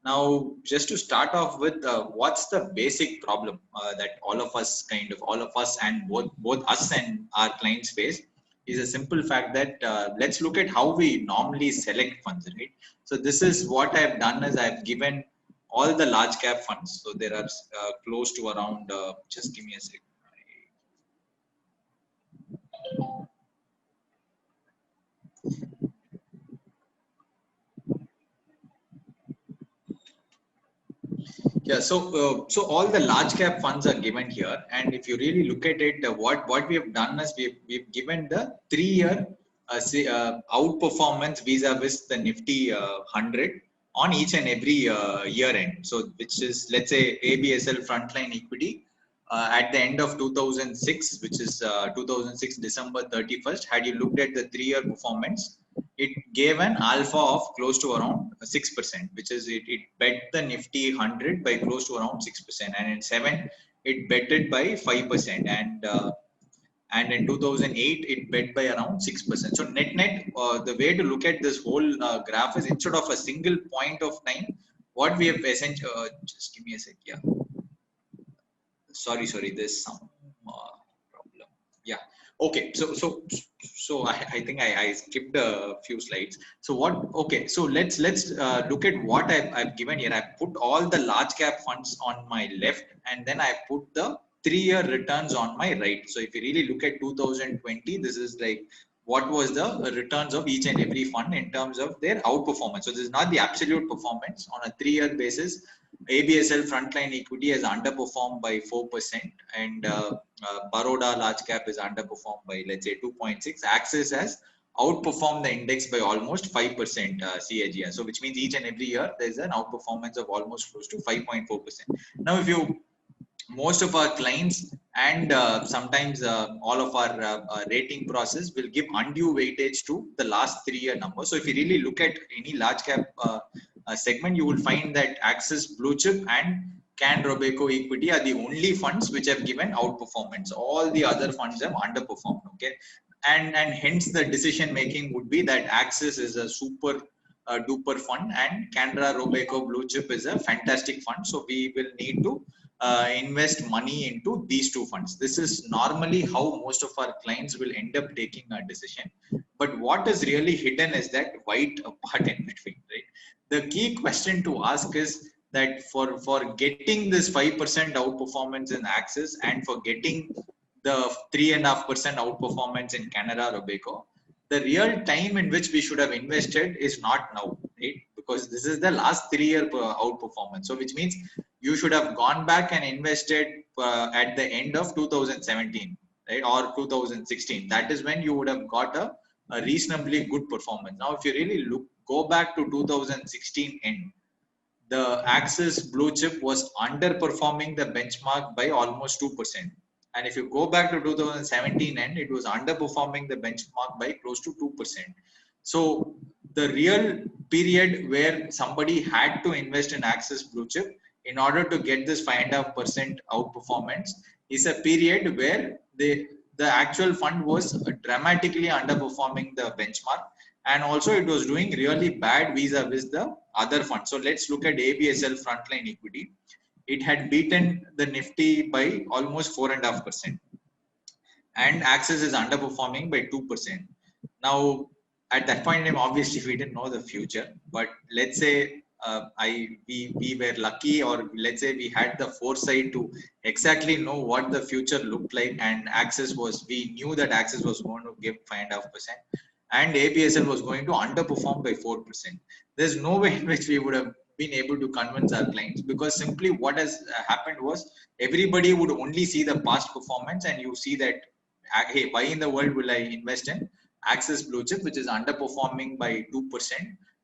Now, just to start off with, what's the basic problem that all of us and both us and our clients face is a simple fact that let's look at how we normally select funds, right? So this is what I've done is I've given all the large cap funds. So there are close to around, just give me a second. Yeah, so all the large cap funds are given here, and if you really look at it, what we have done is we've given the 3-year outperformance vis-a-vis the Nifty 100 on each and every year end. So which is, let's say, ABSL frontline equity at the end of 2006, which is 2006 December 31st. Had you looked at the 3-year performance, it gave an alpha of close to around 6%, which is it bet the Nifty 100 by close to around 6%, and in 7 it betted by 5%, and in 2008 it bet by around 6%. So net the way to look at this whole graph is, instead of a single point of time, what we have essentially just give me a sec. Yeah, sorry, there's some problem. Yeah, okay, so I think I skipped a few slides. So so let's look at what I've given here. I put all the large cap funds on my left, and then I put the 3-year returns on my right. So if you really look at 2020, this is like what was the returns of each and every fund in terms of their outperformance. So this is not the absolute performance. On a 3-year basis, ABSL frontline equity has underperformed by 4%, and Baroda large cap is underperformed by, let's say, 2.6. Axis has outperformed the index by almost 5% CAGR. So which means each and every year there is an outperformance of almost close to 5.4%. Now, if most of our clients and sometimes all of our rating process will give undue weightage to the last 3-year number. So if you really look at any large cap segment, you will find that Axis Blue Chip and Can Robeco Equity are the only funds which have given outperformance. All the other funds have underperformed. Okay, and hence the decision making would be that Axis is a super duper fund and Canara Robeco Blue Chip is a fantastic fund. So we will need to invest money into these two funds. This is normally how most of our clients will end up taking a decision. But what is really hidden is that white part in between, right? The key question to ask is that for getting this 5% outperformance in Axis and for getting the 3.5% outperformance in Canara Robeco, the real time in which we should have invested is not now, right? Because this is the last 3-year outperformance. So which means you should have gone back and invested at the end of 2017, right? Or 2016. That is when you would have got a reasonably good performance. Now, if you really go back to 2016 end, the Axis Blue Chip was underperforming the benchmark by almost 2%. And if you go back to 2017 end, it was underperforming the benchmark by close to 2%. So the real period where somebody had to invest in Axis Blue Chip in order to get this 5.5% outperformance is a period where the actual fund was dramatically underperforming the benchmark, and also it was doing really bad vis-a-vis the other funds. So let's look at ABSL frontline equity. It had beaten the Nifty by almost 4.5%. and Axis is underperforming by 2%. Now, at that point in time, obviously we didn't know the future, but let's say we were lucky, or let's say we had the foresight to exactly know what the future looked like, and we knew that Axis was going to give 5.5%, and ABSL was going to underperform by 4%. There's no way in which we would have been able to convince our clients, because simply what has happened was everybody would only see the past performance, and you see that, hey, why in the world will I invest in Axis Blue Chip, which is underperforming by 2%,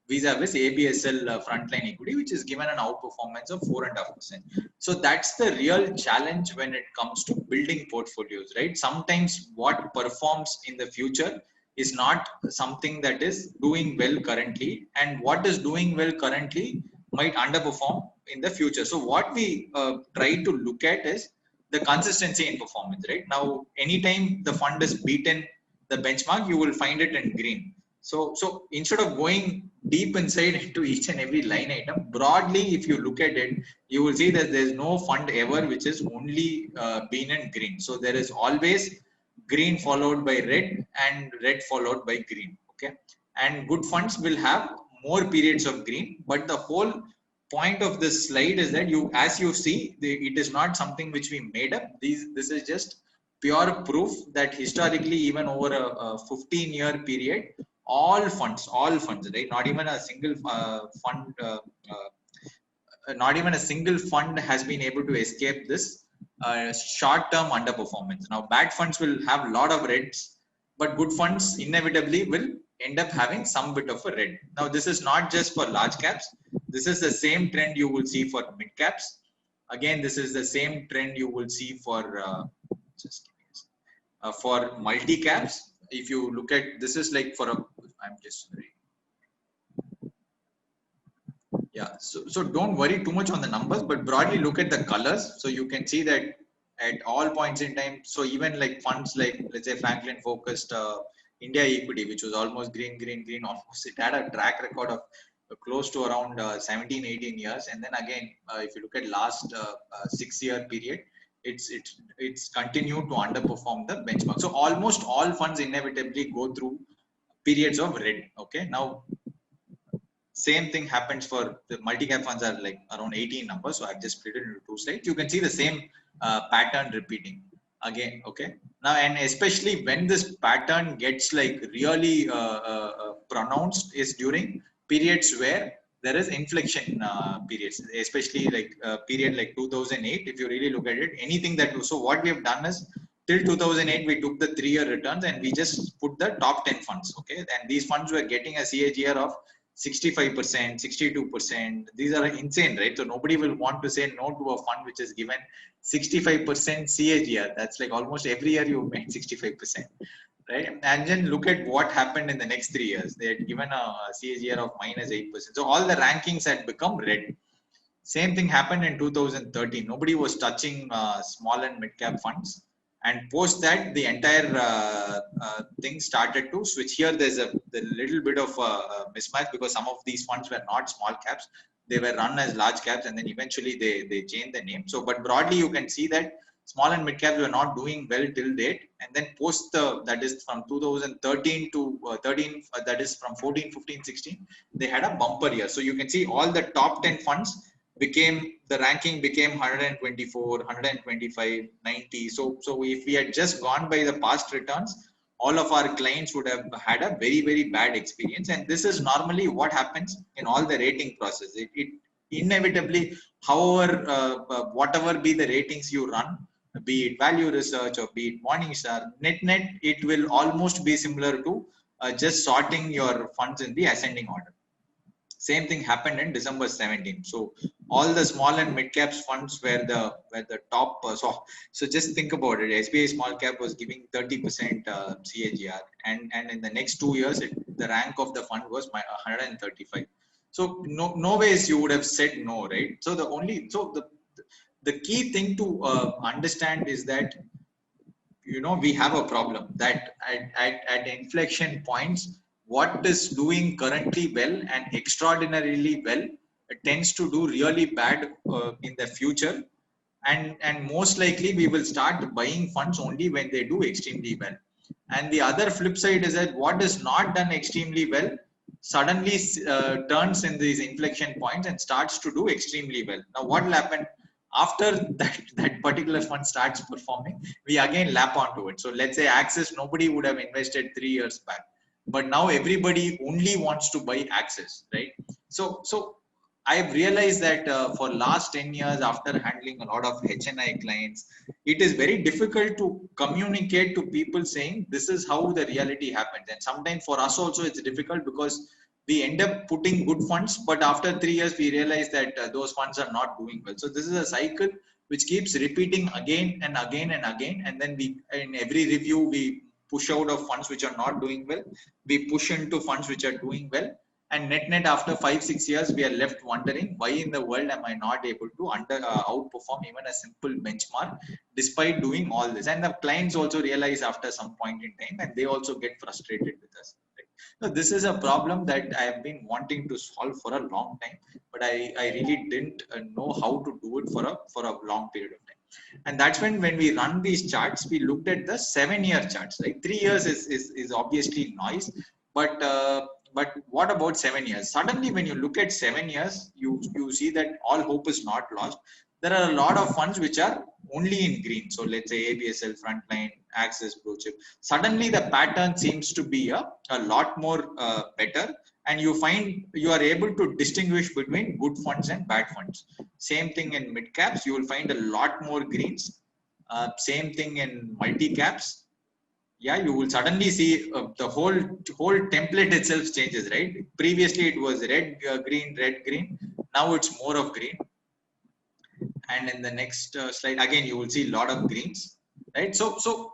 vis-a-vis ABSL frontline equity, which is given an outperformance of 4.5%. So that's the real challenge when it comes to building portfolios, right? Sometimes what performs in the future is not something that is doing well currently, and what is doing well currently might underperform in the future. So what we try to look at is the consistency in performance, right? Now, anytime the fund is beaten the benchmark, you will find it in green. So instead of going deep inside into each and every line item, broadly, if you look at it, you will see that there's no fund ever which is only been in green. So there is always green followed by red and red followed by green. Okay, and good funds will have more periods of green, but the whole point of this slide is that as you see, it is not something which we made up. This is just pure proof that historically, even over a 15-year period, all funds, right? Not even a single not even a single fund has been able to escape this short-term underperformance. Now, bad funds will have a lot of reds, but good funds inevitably will end up having some bit of a red. Now, this is not just for large caps. This is the same trend you will see for mid caps. Again, this is the same trend you will see for multi caps. If you look at, this is like for a, I'm just reading. Yeah, so don't worry too much on the numbers, but broadly look at the colors. So you can see that at all points in time. So even like funds like, let's say, Franklin focused India equity, which was almost green, almost. It had a track record of close to around 17, 18 years. And then again, if you look at last 6-year period, it's continued to underperform the benchmark. So almost all funds inevitably go through periods of red. Okay, now same thing happens for the multi-cap funds, are like around 18 numbers. So I've just split it into 2 slides. You can see the same pattern repeating again. Okay, now, and especially when this pattern gets like really pronounced is during periods where there is inflection periods, especially like period like 2008. If you really look at it, anything that, so what we have done is, till 2008 we took the 3-year returns and we just put the top 10 funds. Okay, and these funds were getting a CAGR of 65%, 62%. These are insane, right? So nobody will want to say no to a fund which is given 65% CAGR. That's like almost every year you made 65%, right? And then look at what happened in the next 3 years. They had given a CAGR of -8%. So all the rankings had become red. Same thing happened in 2013. Nobody was touching small and mid cap funds. And post that, the entire thing started to switch. Here there's a little bit of a mismatch, because some of these funds were not small caps. They were run as large caps, and then eventually they changed the name. So, but broadly you can see that small and mid caps were not doing well till date. And then post that is from 2013 to 13, that is from 14, 15, 16, they had a bumper year. So you can see all the top 10 funds the ranking became 124, 125, 90. So if we had just gone by the past returns, all of our clients would have had a very, very bad experience. And this is normally what happens in all the rating process. It inevitably, however, whatever be the ratings you run, be it value research or be it Morningstar, net, it will almost be similar to just sorting your funds in the ascending order. Same thing happened in December 17. So all the small and mid caps funds were the top. So just think about it. SBI small cap was giving 30% CAGR, and in the next 2 years, the rank of the fund was 135. So no ways you would have said no, right? So the key thing to understand is that, you know, we have a problem that at inflection points, what is doing currently well and extraordinarily well tends to do really bad in the future, and most likely we will start buying funds only when they do extremely well. And the other flip side is that what is not done extremely well suddenly turns in these inflection points and starts to do extremely well. Now what will happen after that particular fund starts performing? We again lap onto it. So let's say Axis, nobody would have invested 3 years back, but now everybody only wants to buy Axis, right? So I've realized that for last 10 years, after handling a lot of HNI clients, it is very difficult to communicate to people saying this is how the reality happens. And sometimes for us also it's difficult because we end up putting good funds, but after 3 years we realize that those funds are not doing well. So this is a cycle which keeps repeating again and again and again. And then we, in every review, we push out of funds which are not doing well. We push into funds which are doing well. And net after 5-6 years we are left wondering why in the world am I not able to outperform even a simple benchmark despite doing all this. And the clients also realize after some point in time, and they also get frustrated with us. So this is a problem that I have been wanting to solve for a long time, but I really didn't know how to do it for a long period of time. And that's when we run these charts, we looked at the 7-year charts. Right, 3 years is obviously noise, but what about 7 years? Suddenly, when you look at 7 years, you see that all hope is not lost. There are a lot of funds which are only in green. So let's say ABSL, Frontline, Axis, Blue Chip. Suddenly, the pattern seems to be a lot more better, and you find you are able to distinguish between good funds and bad funds. Same thing in mid caps, you will find a lot more greens. Same thing in multi caps. Yeah, you will suddenly see the whole template itself changes, right? Previously it was red, green. Now it's more of green. And in the next slide, again, you will see a lot of greens, right? So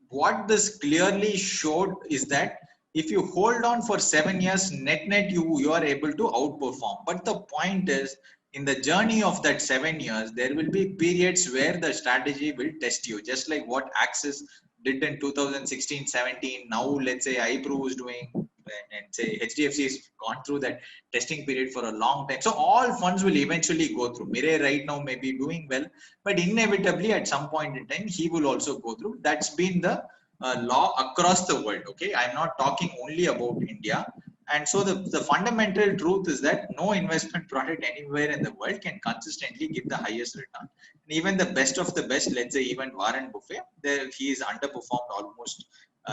what this clearly showed is that if you hold on for 7 years, net you are able to outperform. But the point is, in the journey of that 7 years, there will be periods where the strategy will test you, just like what Axis did in 2016-17. Now let's say iPro is doing, and say HDFC has gone through that testing period for a long time. So all funds will eventually go through. Mire right now may be doing well, but inevitably at some point in time he will also go through. That's been the law across the world. Okay, I'm not talking only about India. And so the fundamental truth is that no investment product anywhere in the world can consistently give the highest return. And even the best of the best, let's say even Warren Buffett, he is underperformed almost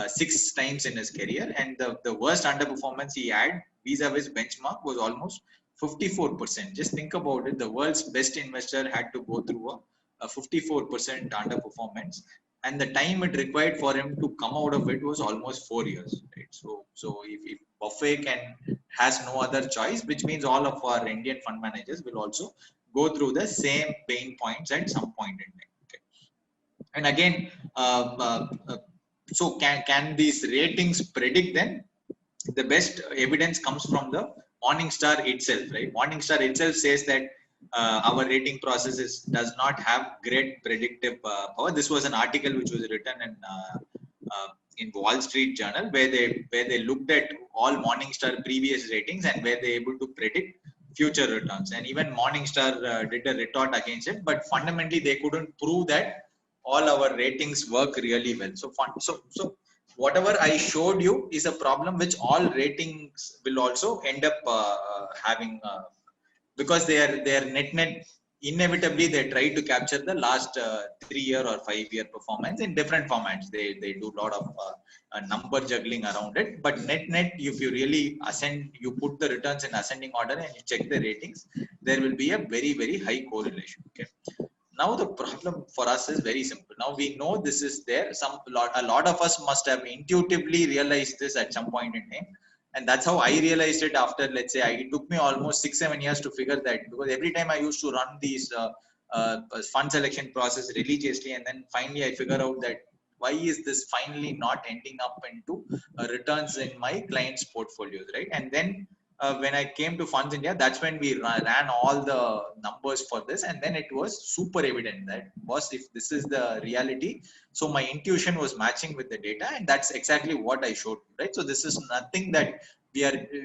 6 times in his career, and the worst underperformance he had vis-a-vis benchmark was almost 54%. Just think about it. The world's best investor had to go through a 54% underperformance, and the time it required for him to come out of it was almost 4 years. Right? So if Buffett has no other choice, which means all of our Indian fund managers will also go through the same pain points at some point in time. Okay? And again, so can these ratings predict them? The best evidence comes from the Morningstar itself, right? Morningstar itself says that our rating process does not have great predictive power. This was an article which was written in Wall Street Journal, where they looked at all Morningstar previous ratings and were they able to predict future returns. And even Morningstar did a retort against it, but fundamentally they couldn't prove that all our ratings work really well. So whatever I showed you is a problem which all ratings will also end up having, because they are net inevitably they try to capture the last 3-year or 5-year performance in different formats. They do a lot of number juggling around it, but net if you really you put the returns in ascending order and you check the ratings, there will be a very, very high correlation. Okay. Now the problem for us is very simple. Now we know this is there. A lot of us must have intuitively realized this at some point in time, and that's how I realized it. After, let's say, it took me almost 6-7 years to figure that, because every time I used to run these fund selection process religiously, and then finally I figure out that why is this finally not ending up into returns in my clients' portfolios, right? And then when I came to Funds India, that's when we ran all the numbers for this, and then it was super evident that was if this is the reality. So my intuition was matching with the data, and that's exactly what I showed, right? So this is nothing that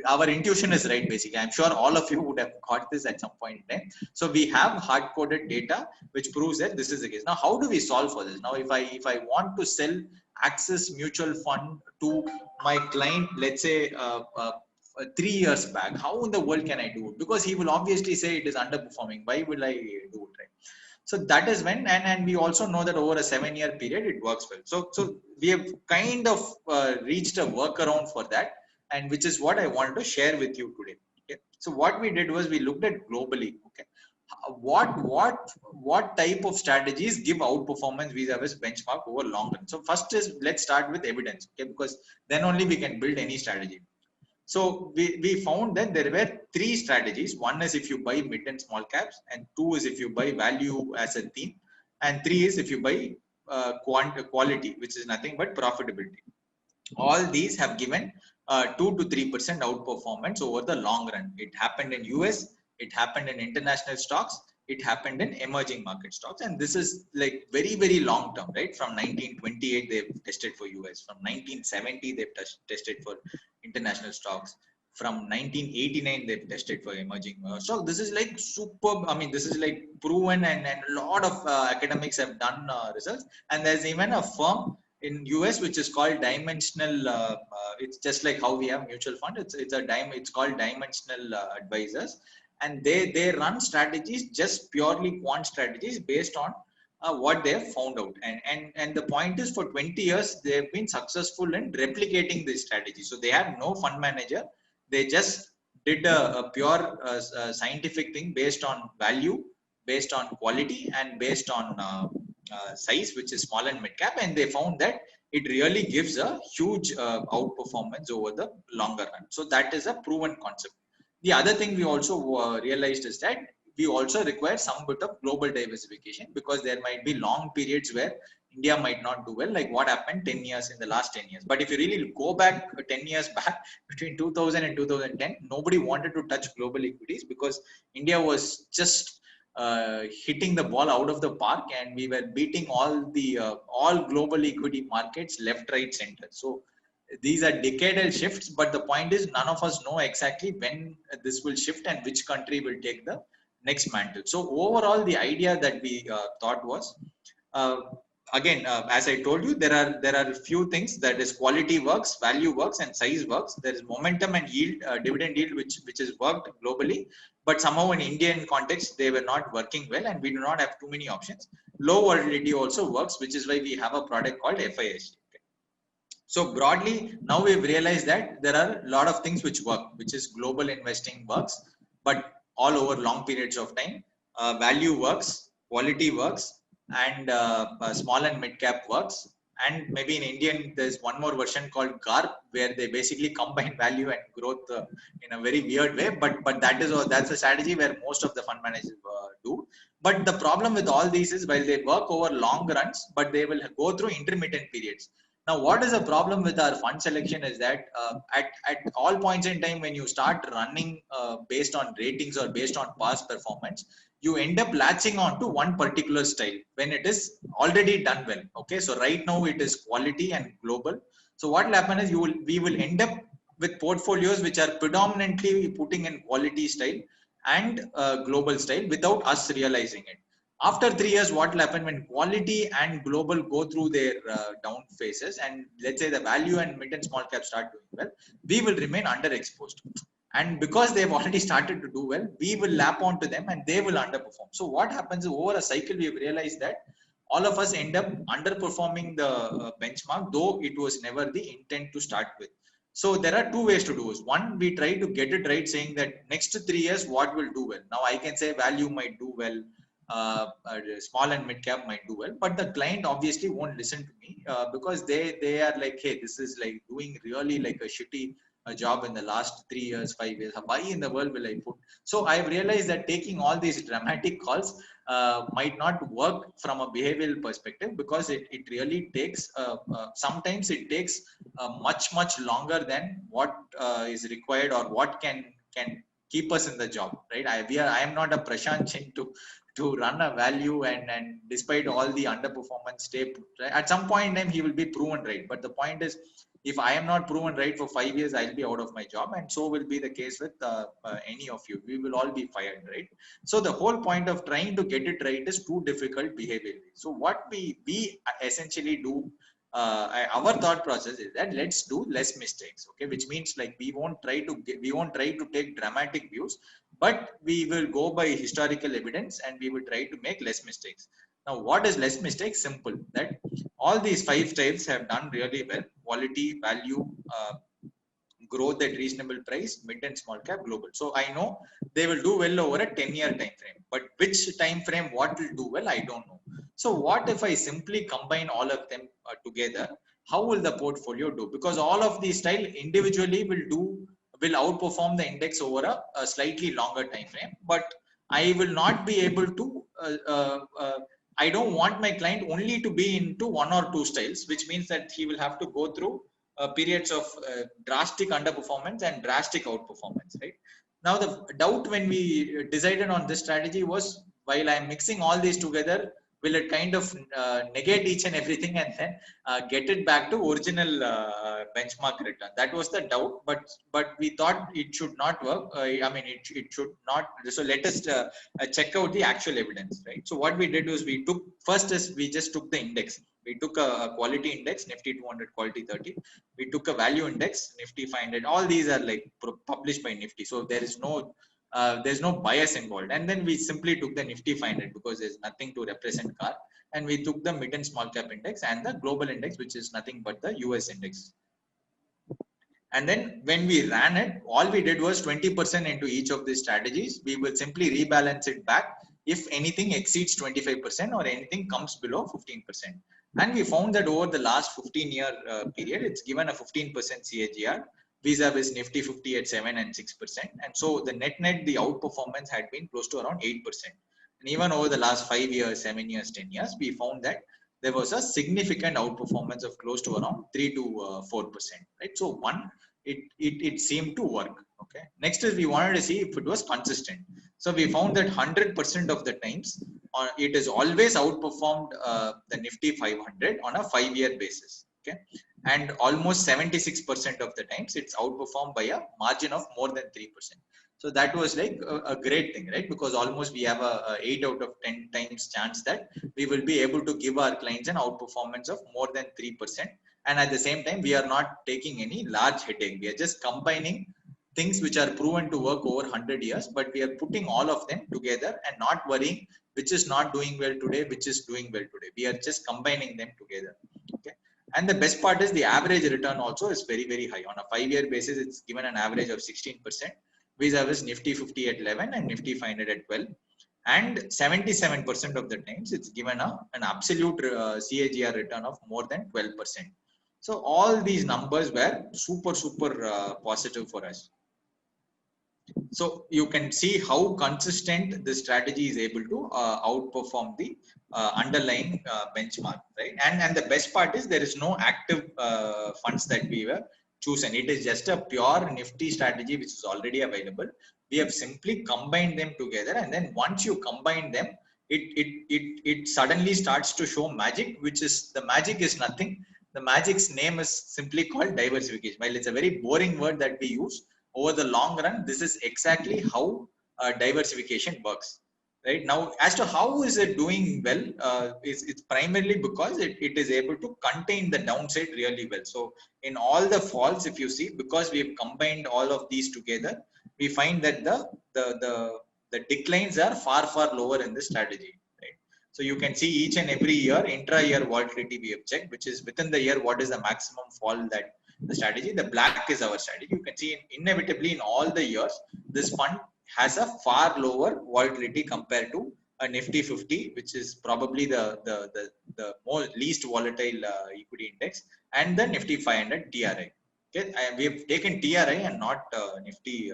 our intuition is right, basically. I'm sure all of you would have got this at some point in time. So we have hard-coded data which proves that this is the case. Now, how do we solve for this? Now, if I want to sell Axis Mutual Fund to my client, let's say 3 years back, how in the world can I do it? Because he will obviously say it is underperforming. Why will I do it, right? So that is when, and we also know that over a 7-year period, it works well. So we have kind of reached a workaround for that, and which is what I wanted to share with you today. Okay. So what we did was we looked at globally. Okay. What type of strategies give outperformance vis-a-vis benchmark over long run? So first is, let's start with evidence, okay, because then only we can build any strategy. So we found that there were 3 strategies. One is if you buy mid and small caps, and 2 is if you buy value as a theme, and 3 is if you buy quality, which is nothing but profitability. All these have given 2 to 3% outperformance over the long run. It happened in US, it happened in international stocks, it happened in emerging market stocks, and this is like very, very long term, right? From 1928 they've tested for US, from 1970 they've tested for international stocks, from 1989 they've tested for emerging stocks. This is like superb. I mean, this is like proven, and a lot of academics have done results, and there's even a firm in US which is called Dimensional. It's just like how we have mutual fund. It's called Dimensional Advisors, and they run strategies, just purely quant strategies based on what they have found out. And the point is, for 20 years they have been successful in replicating this strategy. So they have no fund manager. They just did a pure scientific thing based on value, based on quality, and based on size, which is small and mid cap, and they found that it really gives a huge outperformance over the longer run. So that is a proven concept. The other thing we also realized is that we also require some bit of global diversification, because there might be long periods where India might not do well, like what happened 10 years in the last 10 years. But if you really go back 10 years back, between 2000 and 2010, nobody wanted to touch global equities because India was just hitting the ball out of the park, and we were beating all global equity markets left, right, center. So these are decadal shifts, but the point is, none of us know exactly when this will shift and which country will take the next mantle. So overall, the idea that we thought was, again, as I told you, there are few things, that is quality works, value works, and size works. There is momentum and yield, dividend yield, which is worked globally, but somehow in Indian context they were not working well, and we do not have too many options. Low volatility also works, which is why we have a product called FISG. So broadly, now we've realized that there are a lot of things which work, which is global investing works, but all over long periods of time. Value works, quality works, and small and mid cap works. And maybe in Indian, there's one more version called GARP, where they basically combine value and growth in a very weird way. But that's a strategy where most of the fund managers do. But the problem with all these is, while they work over long runs, but they will go through intermittent periods. Now, what is the problem with our fund selection is that at all points in time, when you start running based on ratings or based on past performance, you end up latching on to one particular style when it is already done well. Okay, so right now it is quality and global. So what will happen is, we will end up with portfolios which are predominantly putting in quality style and global style without us realizing it. After 3 years, what will happen when quality and global go through their down phases, and let's say the value and mid and small cap start doing well, we will remain underexposed. And because they've already started to do well, we will lap onto them and they will underperform. So what happens over a cycle, we've realized that all of us end up underperforming the benchmark, though it was never the intent to start with. So there are two ways to do this. One, we try to get it right, saying that next 3 years, what will do well? Now I can say value might do well, small and mid cap might do well, but the client obviously won't listen to me because they are like, hey, this is like doing really like a shitty job in the last 3 years, 5 years. Why in the world will I put? So I've realized that taking all these dramatic calls might not work from a behavioral perspective, because it really takes sometimes it takes much longer than what is required or what can can keep us in the job, right? I am not a Prashant Singh to run a value and despite all the underperformance stay put, right? At some point in time he will be proven right, but the point is, if I am not proven right for 5 years, I'll be out of my job, and so will be the case with any of you. We will all be fired, right? So the whole point of trying to get it right is too difficult behaviorally. So what we essentially do, our thought process is that let's do less mistakes, okay? Which means like we won't try to take dramatic views, but we will go by historical evidence and we will try to make less mistakes. Now, what is less mistakes? Simple, that all these 5 styles have done really well: quality, value, growth at reasonable price, mid and small cap, global. So I know they will do well over a 10-year time frame, but which time frame what will do well, I don't know. So what if I simply combine all of them together? How will the portfolio do? Because all of these style individually will outperform the index over a slightly longer time frame, but I will not be able to I don't want my client only to be into 1 or 2 styles, which means that he will have to go through periods of drastic underperformance and drastic outperformance, right? Now, the doubt when we decided on this strategy was, while I'm mixing all these together, will it kind of negate each and everything and then get it back to original benchmark return? That was the doubt, but we thought it should not work. I mean, it should not. So let us check out the actual evidence, right? So what we did was we just took the index. We took a quality index, Nifty 200 quality 30. We took a value index, Nifty 500. All these are like published by Nifty. So there's no bias involved. And then we simply took the Nifty 500 because there's nothing to represent CAR. And we took the mid and small cap index and the global index, which is nothing but the US index. And then when we ran it, all we did was 20% into each of these strategies. We will simply rebalance it back if anything exceeds 25% or anything comes below 15%. And we found that over the last 15-year period, it's given a 15% CAGR vis-a-vis Nifty 50 at 7 and 6%. And so the net, the outperformance had been close to around 8%. And even over the last 5 years, 7 years, 10 years, we found that there was a significant outperformance of close to around 3 to 4%. Right? So one, it seemed to work. Okay. Next is we wanted to see if it was consistent. So we found that 100% of the times it has always outperformed the Nifty 500 on a 5-year basis. Okay. And almost 76% of the times it's outperformed by a margin of more than 3%. So that was like a great thing, right? Because almost we have a 8 out of 10 times chance that we will be able to give our clients an outperformance of more than 3%. And at the same time, we are not taking any large headache. We are just combining things which are proven to work over 100 years, but we are putting all of them together and not worrying which is not doing well today, which is doing well today. We are just combining them together. Okay. And the best part is the average return also is very, very high. On a 5-year basis, it's given an average of 16%, vis-a-vis Nifty 50 at 11 and Nifty 500 at 12. And 77% of the times, it's given an absolute CAGR return of more than 12%. So all these numbers were super positive for us. So you can see how consistent this strategy is able to outperform the underlying benchmark, right? And the best part is there is no active funds that we were chosen. It is just a pure Nifty strategy which is already available. We have simply combined them together, and then once you combine them, it suddenly starts to show magic, which is the magic is nothing. The magic's name is simply called diversification. While it's a very boring word that we use, over the long run, this is exactly how diversification works. Right now, as to how is it doing well, it's primarily because it is able to contain the downside really well. So in all the falls, if you see, because we have combined all of these together, we find that the declines are far lower in this strategy. Right? So you can see each and every year, intra-year volatility we have checked, which is within the year, what is the maximum fall that the strategy. The black is our strategy. You can see inevitably in all the years, this fund has a far lower volatility compared to a Nifty 50, which is probably the more least volatile equity index, and the Nifty 500 TRI. Okay, we have taken TRI and not Nifty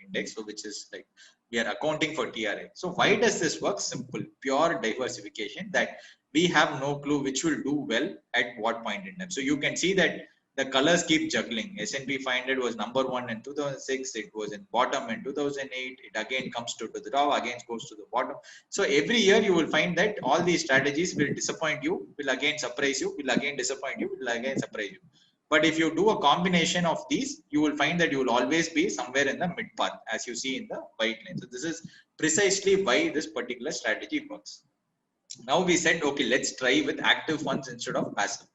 index, so which is like we are accounting for TRI. So why does this work? Simple, pure diversification, that we have no clue which will do well at what point in time. So you can see that the colors keep juggling. S&P 500 was number one in 2006. It was in bottom in 2008. It again comes to the top, again goes to the bottom. So every year you will find that all these strategies will disappoint you, will again surprise you, will again disappoint you, will again surprise you. But if you do a combination of these, you will find that you will always be somewhere in the mid path, as you see in the white line. So this is precisely why this particular strategy works. Now we said, okay, let's try with active funds instead of passive.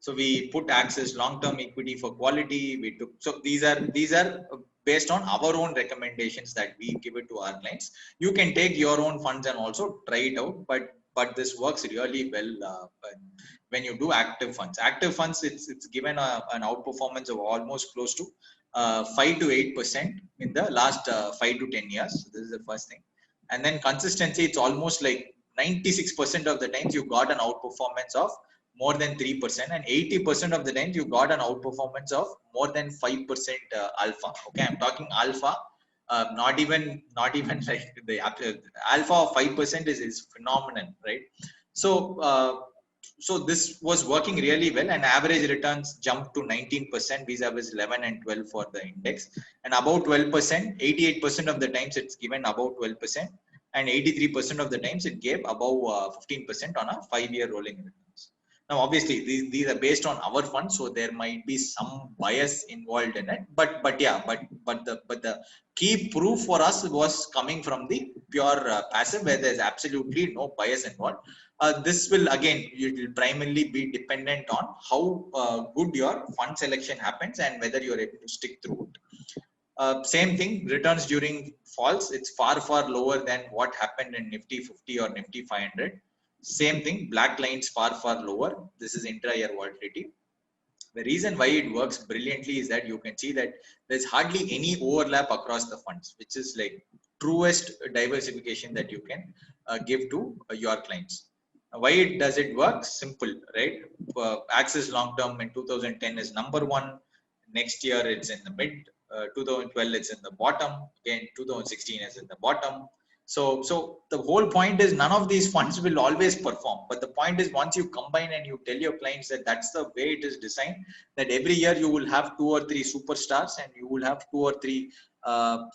So we put Axis long-term equity for quality. We took, so these are based on our own recommendations that we give it to our clients. You can take your own funds and also try it out, but this works really well when you do active funds. Active funds, it's given an outperformance of almost close to 5 to 8% in the last 5 to 10 years. So this is the first thing. And then consistency, it's almost like 96% of the times you got an outperformance of more than 3%, and 80% of the times you got an outperformance of more than 5% alpha. Okay, I'm talking alpha, not even like the alpha of 5% is phenomenal, right? So so this was working really well, and average returns jumped to 19% vis-a-vis 11 and 12 for the index, and about 12%, 88% of the times it's given about 12%, and 83% of the times it gave above 15% on a 5-year rolling returns. Now, obviously, these are based on our funds, so there might be some bias involved in it. But the key proof for us was coming from the pure passive, where there's absolutely no bias involved. This will again, it will primarily be dependent on how good your fund selection happens and whether you're able to stick through it. Same thing, returns during falls, it's far lower than what happened in Nifty 50 or Nifty 500. Same thing, black lines far lower. This is intra-year volatility. The reason why it works brilliantly is that you can see that there's hardly any overlap across the funds, which is like truest diversification that you can give to your clients. Why does it work? Simple, right? Axis long term in 2010 is number one. Next year it's in the mid. 2012 it's in the bottom. Again 2016 is in the bottom. So the whole point is none of these funds will always perform. But the point is, once you combine and you tell your clients that that's the way it is designed, that every year you will have 2 or 3 superstars and you will have 2 or 3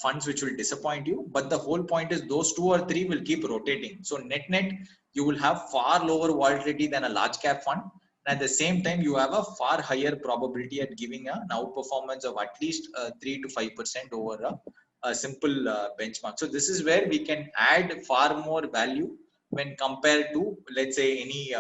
funds which will disappoint you. But the whole point is those 2 or 3 will keep rotating. So net, you will have far lower volatility than a large cap fund. And at the same time, you have a far higher probability at giving an outperformance of at least 3 to 5% over a simple benchmark. So this is where we can add far more value when compared to, let's say, any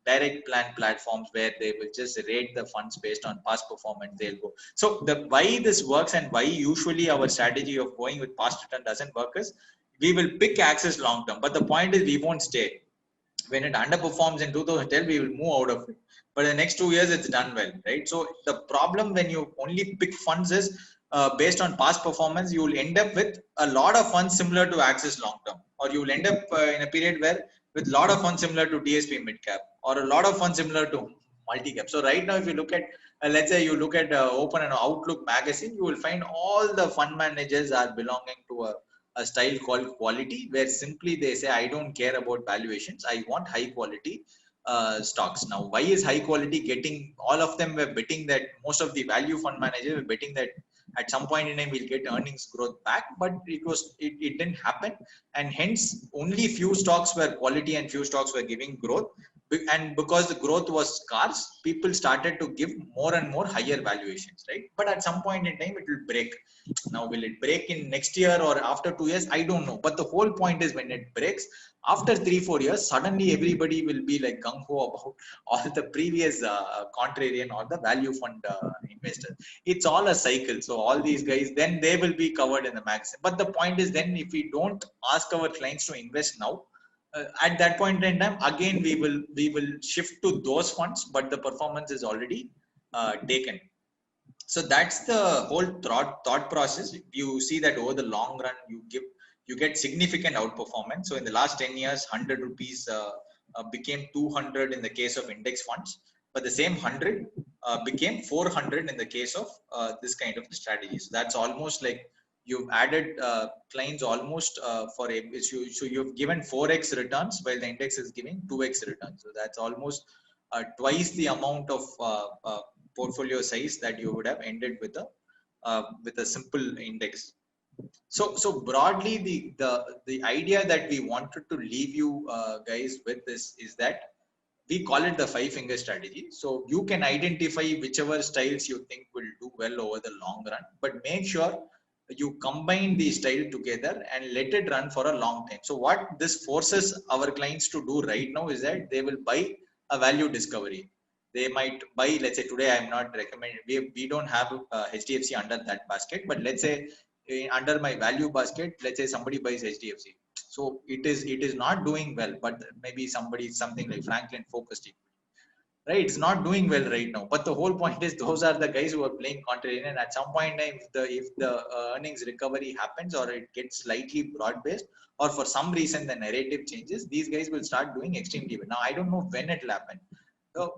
direct plan platforms where they will just rate the funds based on past performance. They'll go. So the why this works and why usually our strategy of going with past return doesn't work is we will pick Axis long term, but the point is we won't stay. When it underperforms in 2010, we will move out of it. But in the next 2 years, it's done well, right? So the problem when you only pick funds is based on past performance, you will end up with a lot of funds similar to Axis long term, or you will end up in a period where with a lot of funds similar to DSP mid cap, or a lot of funds similar to multi cap. So right now, if you look at, let's say you look at Open and Outlook magazine, you will find all the fund managers are belonging to a style called quality, where simply they say, I don't care about valuations, I want high quality stocks. Now, why is high quality getting, all of them were betting that, most of the value fund managers were betting that at some point in time we'll get earnings growth back, but it didn't happen, and hence only few stocks were quality and few stocks were giving growth. And because the growth was scarce, people started to give more and more higher valuations, right? But at some point in time it will break. Now, will it break in next year or after 2 years? I don't know. But the whole point is, when it breaks after 3-4 years, suddenly everybody will be like gung-ho about all the previous contrarian or the value fund investors. It's all a cycle. So all these guys, then they will be covered in the max. But the point is, then if we don't ask our clients to invest now, at that point in time, again we will shift to those funds, but the performance is already taken. So that's the whole thought process. You see that over the long run, you get significant outperformance. So in the last 10 years, 100 rupees became 200 in the case of index funds, but the same 100 became 400 in the case of this kind of strategy. So that's almost like you've added clients almost for a, so you've given 4x returns while the index is giving 2x returns. So that's almost twice the amount of portfolio size that you would have ended with a simple index. So broadly, the idea that we wanted to leave you guys with is that we call it the 5-finger strategy. So you can identify whichever styles you think will do well over the long run, but make sure you combine the style together and let it run for a long time. So what this forces our clients to do right now is that they will buy a value discovery. They might buy, let's say today I'm not recommending, we don't have HDFC under that basket, but let's say under my value basket, let's say somebody buys HDFC. So it is not doing well, but maybe something like Franklin focused equity, right? It's not doing well right now. But the whole point is those are the guys who are playing contrarian. And at some point, if the earnings recovery happens or it gets slightly broad based, or for some reason the narrative changes, these guys will start doing extremely well. Now I don't know when it will happen.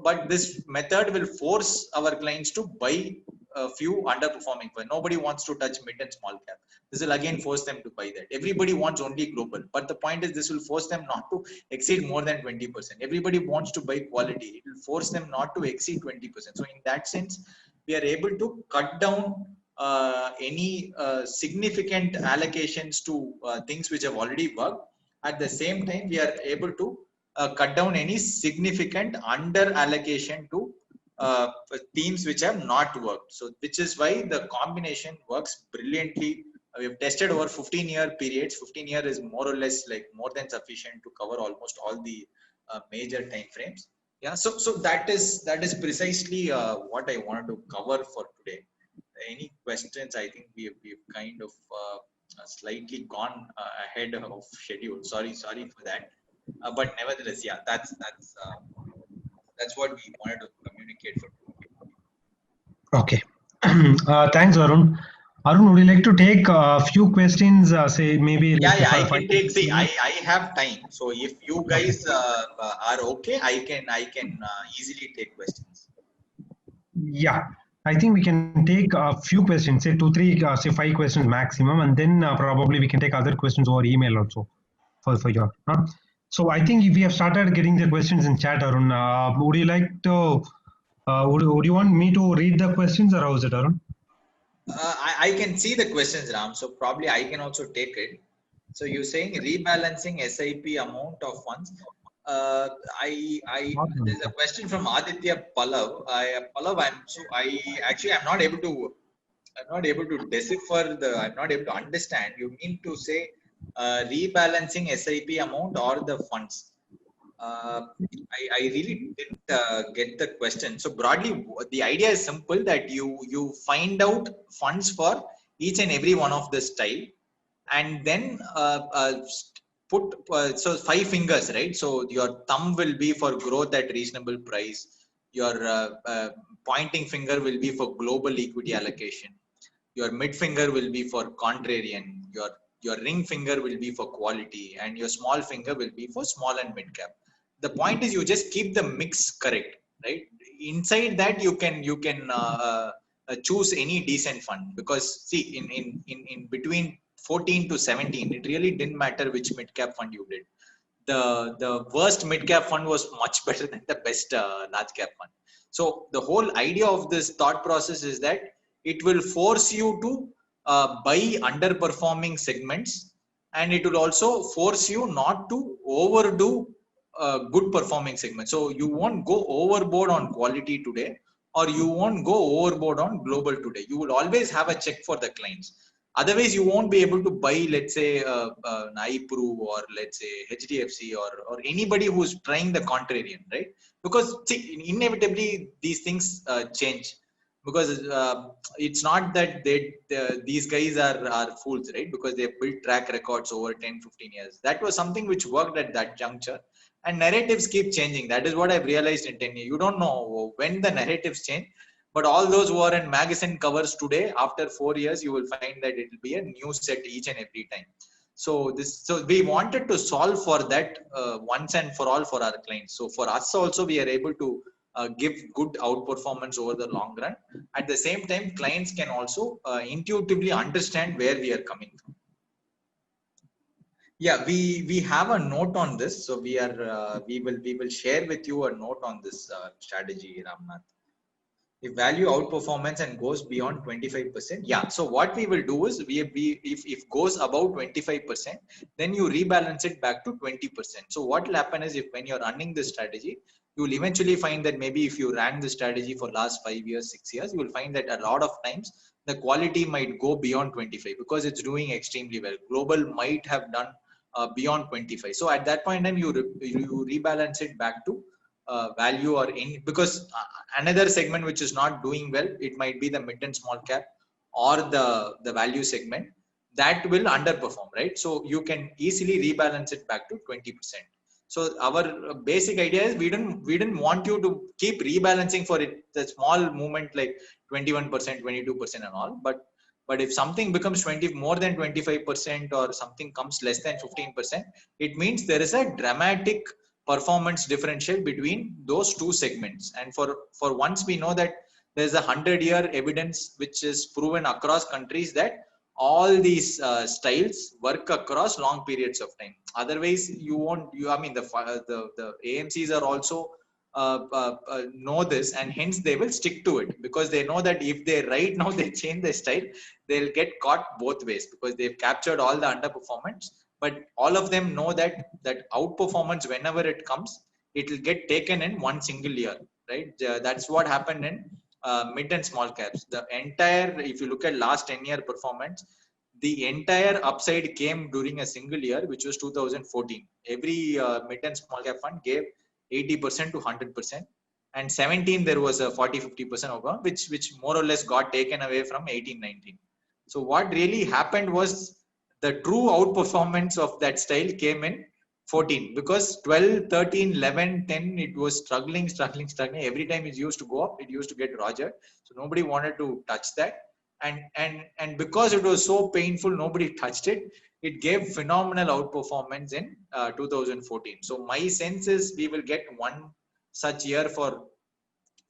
But this method will force our clients to buy a few underperforming funds. Nobody wants to touch mid and small cap. This will again force them to buy that. Everybody wants only global. But the point is this will force them not to exceed more than 20%. Everybody wants to buy quality. It will force them not to exceed 20%. So in that sense, we are able to cut down any significant allocations to things which have already worked. At the same time, we are able to cut down any significant under allocation to themes which have not worked. So which is why the combination works brilliantly. We've tested over 15-year periods. 15-year is more or less like more than sufficient to cover almost all the major time frames. Yeah, so that is precisely what I wanted to cover for today. Any questions? I think we've kind of slightly gone ahead of schedule. Sorry for that. But nevertheless, yeah, that's what we wanted to communicate for today. Okay. Thanks, Arun. Arun, would you like to take a few questions? Say maybe. Yeah, I can take. See, I have time. So if you guys are okay, I can easily take questions. Yeah, I think we can take a few questions. Say 2, 3, say 5 questions maximum, and then probably we can take other questions over email also for your. So I think if we have started getting the questions in chat, Arun, would you like to? Would you want me to read the questions, or how is it, Arun? I can see the questions, Ram. So probably I can also take it. So you're saying rebalancing SIP amount of funds. There's a question from Aditya Pallav. Pallav, I'm not able to decipher I'm not able to understand. You mean to say rebalancing SIP amount or the funds? I really didn't get the question. So broadly, the idea is simple, that you find out funds for each and every one of the style, and then put so 5 fingers, right? So your thumb will be for growth at reasonable price. Your pointing finger will be for global equity allocation. Your mid finger will be for contrarian. Your ring finger will be for quality, and your small finger will be for small and mid cap. The point is you just keep the mix correct, right? Inside that you can choose any decent fund, because see in between 14 to 17, it really didn't matter which mid cap fund you did. The worst mid cap fund was much better than the best large cap fund. So the whole idea of this thought process is that it will force you to buy underperforming segments, and it will also force you not to overdo good performing segments. So you won't go overboard on quality today, or you won't go overboard on global today. You will always have a check for the clients. Otherwise, you won't be able to buy, let's say, an iPro or let's say HDFC or anybody who's trying the contrarian, right? Because see, inevitably these things change. Because it's not that these guys are fools, right? Because they built track records over 10, 15 years. That was something which worked at that juncture. And narratives keep changing. That is what I've realized in 10 years. You don't know when the narratives change. But all those who are in magazine covers today, after 4 years, you will find that it will be a new set each and every time. So we wanted to solve for that once and for all for our clients. So for us also, we are able to give good outperformance over the long run. At the same time, clients can also intuitively understand where we are coming from. Yeah, we have a note on this, so we will share with you a note on this strategy, Ramnath. If value outperformance and goes beyond 25%, yeah. So what we will do is if goes above 25%, then you rebalance it back to 20%. So what will happen is, if when you're running this strategy, you will eventually find that maybe if you ran the strategy for last 5 years, 6 years, you will find that a lot of times the quality might go beyond 25 because it's doing extremely well. Global might have done beyond 25. So at that point in time, you rebalance it back to value or any, because another segment which is not doing well, it might be the mid and small cap or the value segment, that will underperform, right? So you can easily rebalance it back to 20%. So our basic idea is we didn't want you to keep rebalancing for it, the small movement like 21%, 22% and all, but if something becomes 20 more than 25% or something comes less than 15%, it means there is a dramatic performance differential between those two segments. And for once we know that there's a 100-year evidence which is proven across countries that all these styles work across long periods of time. Otherwise, you won't. I mean, the AMCs are also know this, and hence they will stick to it, because they know that if they right now they change their style, they'll get caught both ways, because they've captured all the underperformance. But all of them know that outperformance, whenever it comes, it will get taken in one single year, right? That's what happened in mid and small caps. The entire, if you look at last 10-year performance, the entire upside came during a single year, which was 2014. Every mid and small cap fund gave 80% to 100%, and 17 there was a 40-50% over, which more or less got taken away from 18-19. So what really happened was the true outperformance of that style came in 14, because 12, 13, 11, 10, it was struggling. Every time it used to go up, it used to get rogered. So nobody wanted to touch that. And because it was so painful, nobody touched it. It gave phenomenal outperformance in 2014. So my sense is we will get one such year for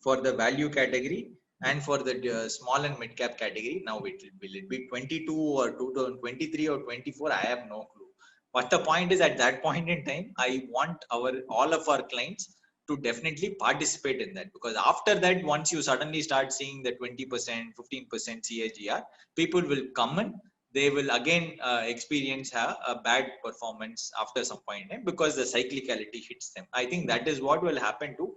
the value category and for the small and mid cap category. Now will it be 22 or 2023 or 24? I have no clue. But the point is, at that point in time, I want all of our clients to definitely participate in that, because after that, once you suddenly start seeing the 20%, 15% CAGR, people will come in. They will again experience a bad performance after some point in time, because the cyclicality hits them. I think that is what will happen to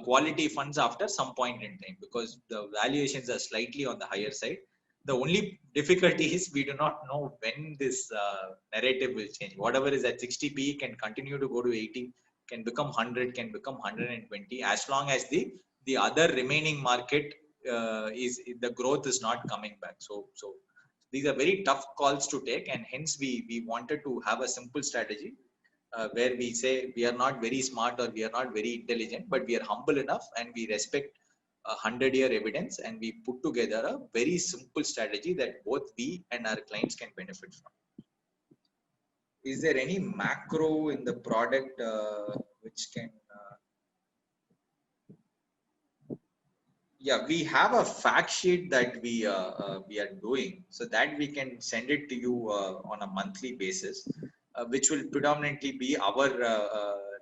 quality funds after some point in time, because the valuations are slightly on the higher side. The only difficulty is we do not know when this narrative will change. Whatever is at 60 PE can continue to go to 80, can become 100, can become 120, as long as the other remaining market is the growth is not coming back. So these are very tough calls to take, and hence we wanted to have a simple strategy where we say we are not very smart or we are not very intelligent, but we are humble enough and we respect 100-year evidence, and we put together a very simple strategy that both we and our clients can benefit from. Is there any macro in the product which can yeah, we have a fact sheet that we are doing, so that we can send it to you on a monthly basis, which will predominantly be our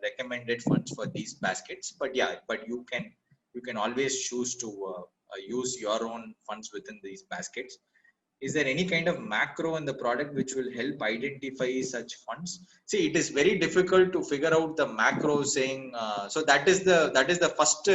recommended funds for these baskets. But yeah, but you can always choose to use your own funds within these baskets. Is there any kind of macro in the product which will help identify such funds? See, it is very difficult to figure out the macro saying. So that is the first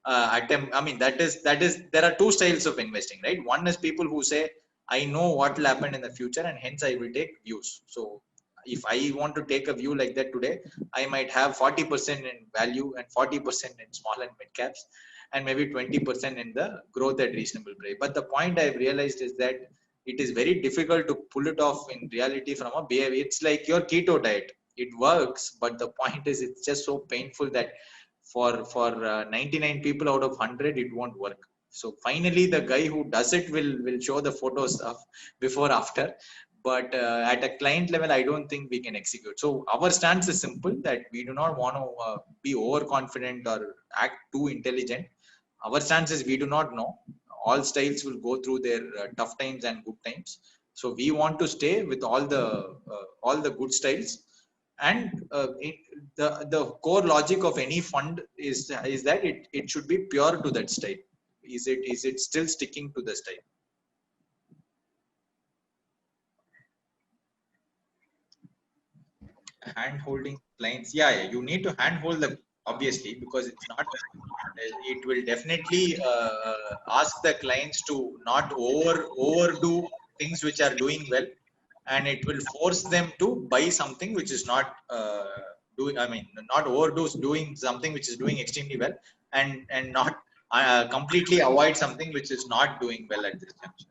attempt. I mean, that is there are two styles of investing, right? One is people who say, I know what will happen in the future, and hence I will take views. So if I want to take a view like that today, I might have 40% in value and 40% in small and mid caps, and maybe 20% in the growth at reasonable price. But the point I've realized is that it is very difficult to pull it off in reality from a behavior. It's like your keto diet. It works, but the point is it's just so painful that for 99 people out of 100, it won't work. So finally, the guy who does it will show the photos of before, after. But at a client level, I don't think we can execute. So our stance is simple, that we do not want to be overconfident or act too intelligent. Our stance is we do not know. All styles will go through their tough times and good times. So we want to stay with all the good styles. And the core logic of any fund is that it should be pure to that style. is it still sticking to the style? Hand holding clients, yeah, you need to hand hold the, obviously, because it's not, it will definitely ask the clients to not overdo things which are doing well, and it will force them to buy something which is not doing, I mean, not overdo doing something which is doing extremely well, and not completely avoid something which is not doing well at this juncture.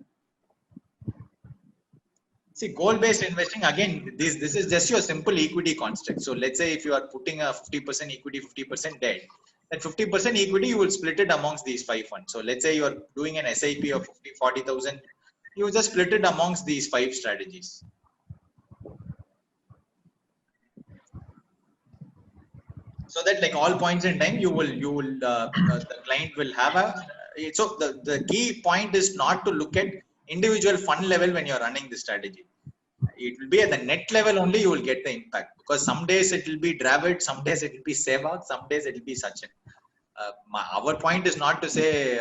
See, goal-based investing, again, this is just your simple equity construct. So let's say if you are putting a 50% equity, 50% debt, then 50% equity, you will split it amongst these 5 funds. So let's say you are doing an SIP of 40,000, you just split it amongst these 5 strategies. So that like all points in time, the client will have a, so the key point is not to look at individual fund level when you're running the strategy. It will be at the net level only you will get the impact, because some days it will be Dravid, some days it will be Sehwag, some days it will be Sachin. Our point is not to say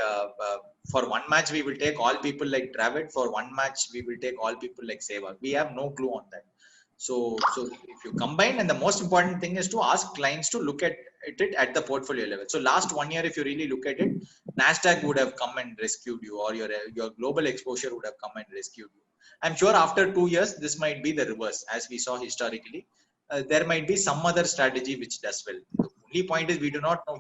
for one match we will take all people like Dravid, for one match we will take all people like Sehwag. We have no clue on that. So if you combine, and the most important thing is to ask clients to look at it at the portfolio level. So last 1 year, if you really look at it, Nasdaq would have come and rescued you, or your global exposure would have come and rescued you. I'm sure after 2 years, this might be the reverse, as we saw historically. There might be some other strategy which does well. The only point is we do not know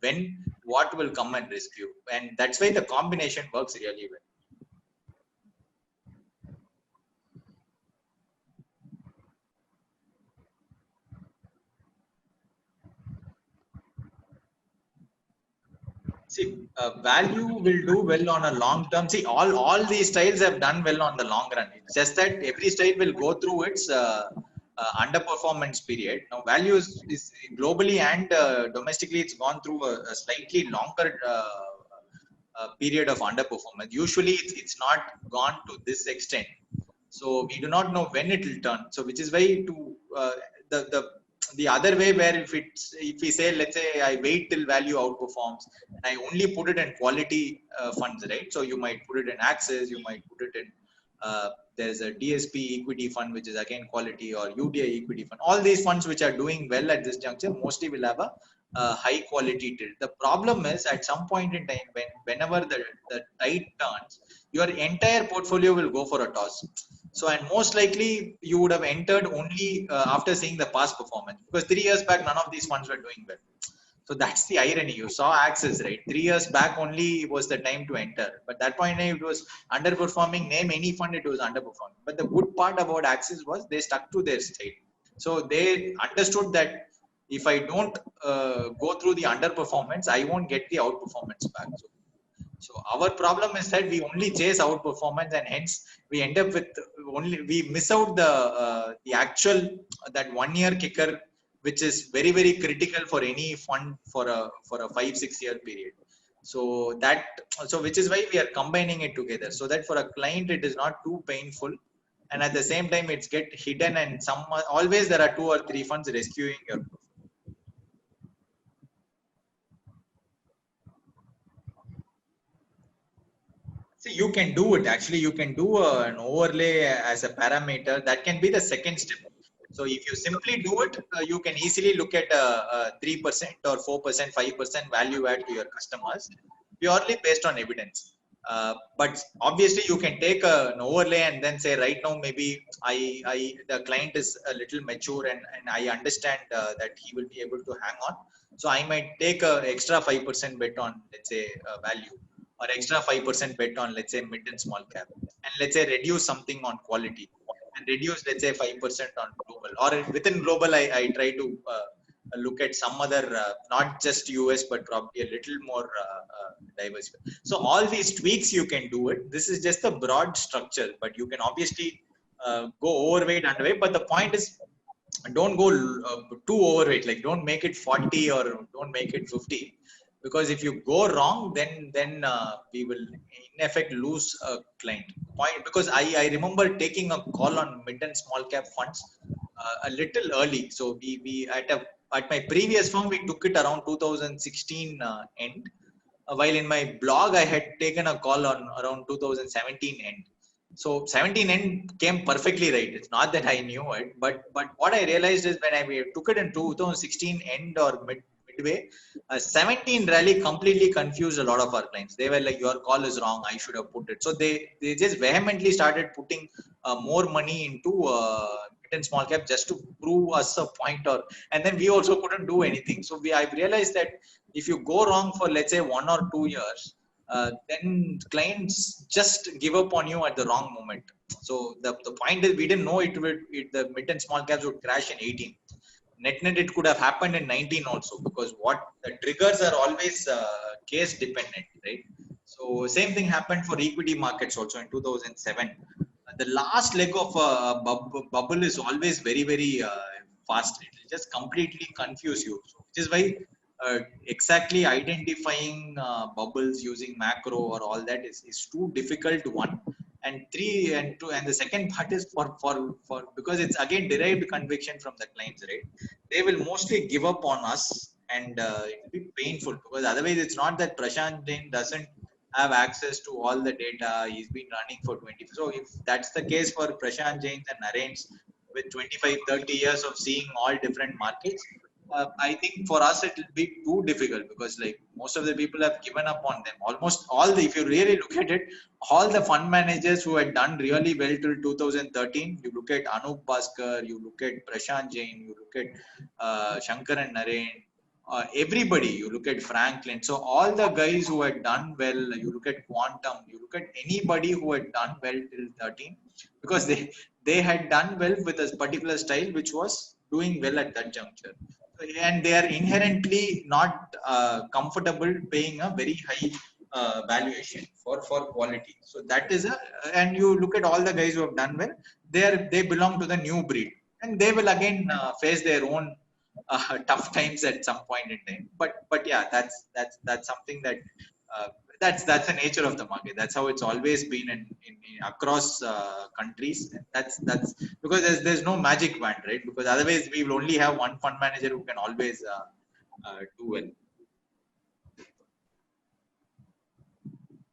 when what will come and rescue, and that's why the combination works really well. See, value will do well on a long term. See, all these styles have done well on the long run. It's just that every style will go through its underperformance period. Now, value is globally and domestically, it's gone through a slightly longer period of underperformance. Usually, it's not gone to this extent. So we do not know when it will turn. So which is why to the other way, where if we say, let's say I wait till value outperforms and I only put it in quality funds, right? So you might put it in Axis, you might put it in there's a DSP equity fund which is again quality, or UTI equity fund. All these funds which are doing well at this juncture mostly will have a high quality tilt. The problem is at some point in time, whenever the tide turns, your entire portfolio will go for a toss. So, and most likely you would have entered only after seeing the past performance, because 3 years back none of these funds were doing well. So that's the irony. You saw Axis, right? 3 years back only was the time to enter, but that point it was underperforming. Name any fund, it was underperforming. But the good part about Axis was they stuck to their style. So they understood that if I don't go through the underperformance, I won't get the outperformance back. So our problem is that we only chase outperformance, and hence we end up with we miss out the actual that 1 year kicker, which is very, very critical for any fund for a 5-6 year period. So which is why we are combining it together, so that for a client it is not too painful, and at the same time it's get hidden, and always there are 2 or 3 funds rescuing your. See, you can do it. Actually, you can do an overlay as a parameter. That can be the second step. So if you simply do it, you can easily look at 3% or 4%, 5% value add to your customers, purely based on evidence. But obviously, you can take an overlay and then say, right now, maybe the client is a little mature, and I understand that he will be able to hang on. So I might take an extra 5% bet on, let's say, value, or extra 5% bet on, let's say, mid and small cap, and let's say reduce something on quality, and reduce, let's say, 5% on global, or within global, I try to look at some other, not just US, but probably a little more diverse. So all these tweaks you can do it. This is just the broad structure, but you can obviously go overweight, underweight. But the point is, don't go too overweight. Like, don't make it 40 or don't make it 50. Because if you go wrong, then we will in effect lose a client. Point, because I remember taking a call on mid and small cap funds a little early. So we at my previous firm, we took it around 2016 end. while in my blog I had taken a call on around 2017 end. So 17 end came perfectly right. It's not that I knew it, but what I realized is when I took it in 2016 end or midway, 17 rally completely confused a lot of our clients. They were like, your call is wrong, I should have put it. So they just vehemently started putting more money into mid and small cap just to prove us a point, or and then we also couldn't do anything. So I've realized that if you go wrong for let's say 1 or 2 years, then clients just give up on you at the wrong moment. So the point is, we didn't know the mid and small caps would crash in 18. Net it could have happened in 19 also, because what the triggers are always case dependent, right? So same thing happened for equity markets also in 2007. The last leg of a bubble is always very very fast. It will just completely confuse you. So which is why uh, exactly identifying bubbles using macro or all that is too difficult, one. And three and two, and the second part is for because it's again derived conviction from the clients, right? They will mostly give up on us, and it will be painful, because otherwise it's not that Prashant Jain doesn't have access to all the data. He's been running for 20. So if that's the case for Prashant Jain and Naren's with 25-30 years of seeing all different markets, I think for us it will be too difficult, because like most of the people have given up on them. Almost all the, if you really look at it, all the fund managers who had done really well till 2013, you look at Anup Bhaskar, you look at Prashant Jain, you look at Shankar and Naren, everybody, you look at Franklin. So all the guys who had done well, you look at Quantum, you look at anybody who had done well till 13, because they had done well with a particular style which was doing well at that juncture, and they are inherently not comfortable paying a very high valuation for quality. So that is a, and you look at all the guys who have done well, they belong to the new breed, and they will again face their own tough times at some point in time. But yeah, that's something that uh, that's the nature of the market. That's how it's always been in across countries. That's because there's no magic wand, right? Because otherwise we will only have one fund manager who can always do well.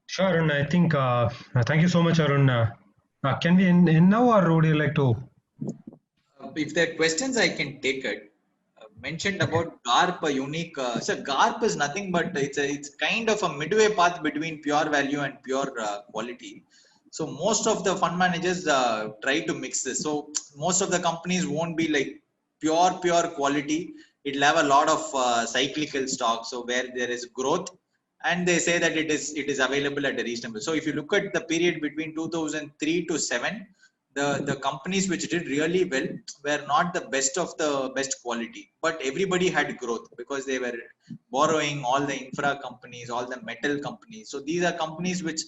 Sure, Arun. I think, thank you so much, Arun. Can we end now, or would you like to? If there are questions, I can take it. Mentioned about GARP, a unique. So GARP is nothing but it's kind of a midway path between pure value and pure quality. So most of the fund managers try to mix this. So most of the companies won't be like pure quality. It'll have a lot of cyclical stocks. So where there is growth, and they say that it is available at a reasonable. So if you look at the period between 2003 to 7, the companies which did really well were not the best of the best quality, but everybody had growth because they were borrowing, all the infra companies, all the metal companies. So these are companies which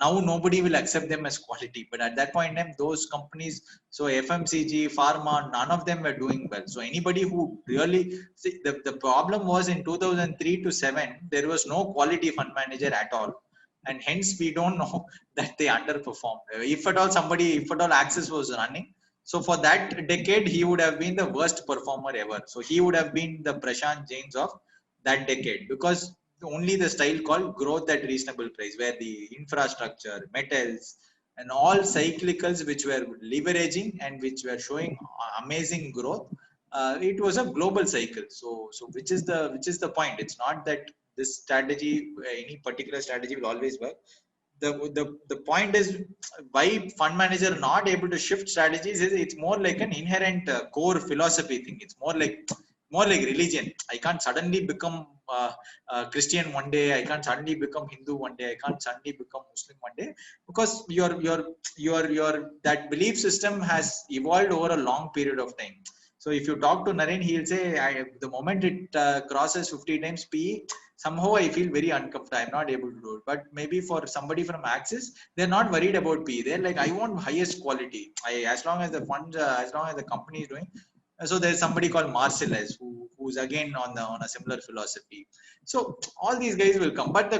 now nobody will accept them as quality, but at that point in time those companies, so FMCG, pharma, none of them were doing well. So anybody who really see, the problem was in 2003 to 7 there was no quality fund manager at all, and hence we don't know that they underperformed. If at all somebody, if at all Axis was running, so for that decade he would have been the worst performer ever. So he would have been the Prashant Jains of that decade, because only the style called growth at reasonable price, where the infrastructure, metals, and all cyclicals which were leveraging and which were showing amazing growth. It was a global cycle. So which is the point? It's not that this strategy, any particular strategy will always work. The point is why fund manager are not able to shift strategies is it's more like an inherent core philosophy thing. It's more like religion. I can't suddenly become Christian one day. I can't suddenly become Hindu one day. I can't suddenly become Muslim one day, because your that belief system has evolved over a long period of time. So if you talk to Naren, he'll say, the moment it crosses 50 times PE, somehow I feel very uncomfortable. I'm not able to do it. But maybe for somebody from Axis, they're not worried about PE. They're like, I want highest quality. As long as the funds, as long as the company is doing. So there's somebody called Marcellus who's again on a similar philosophy. So all these guys will come, but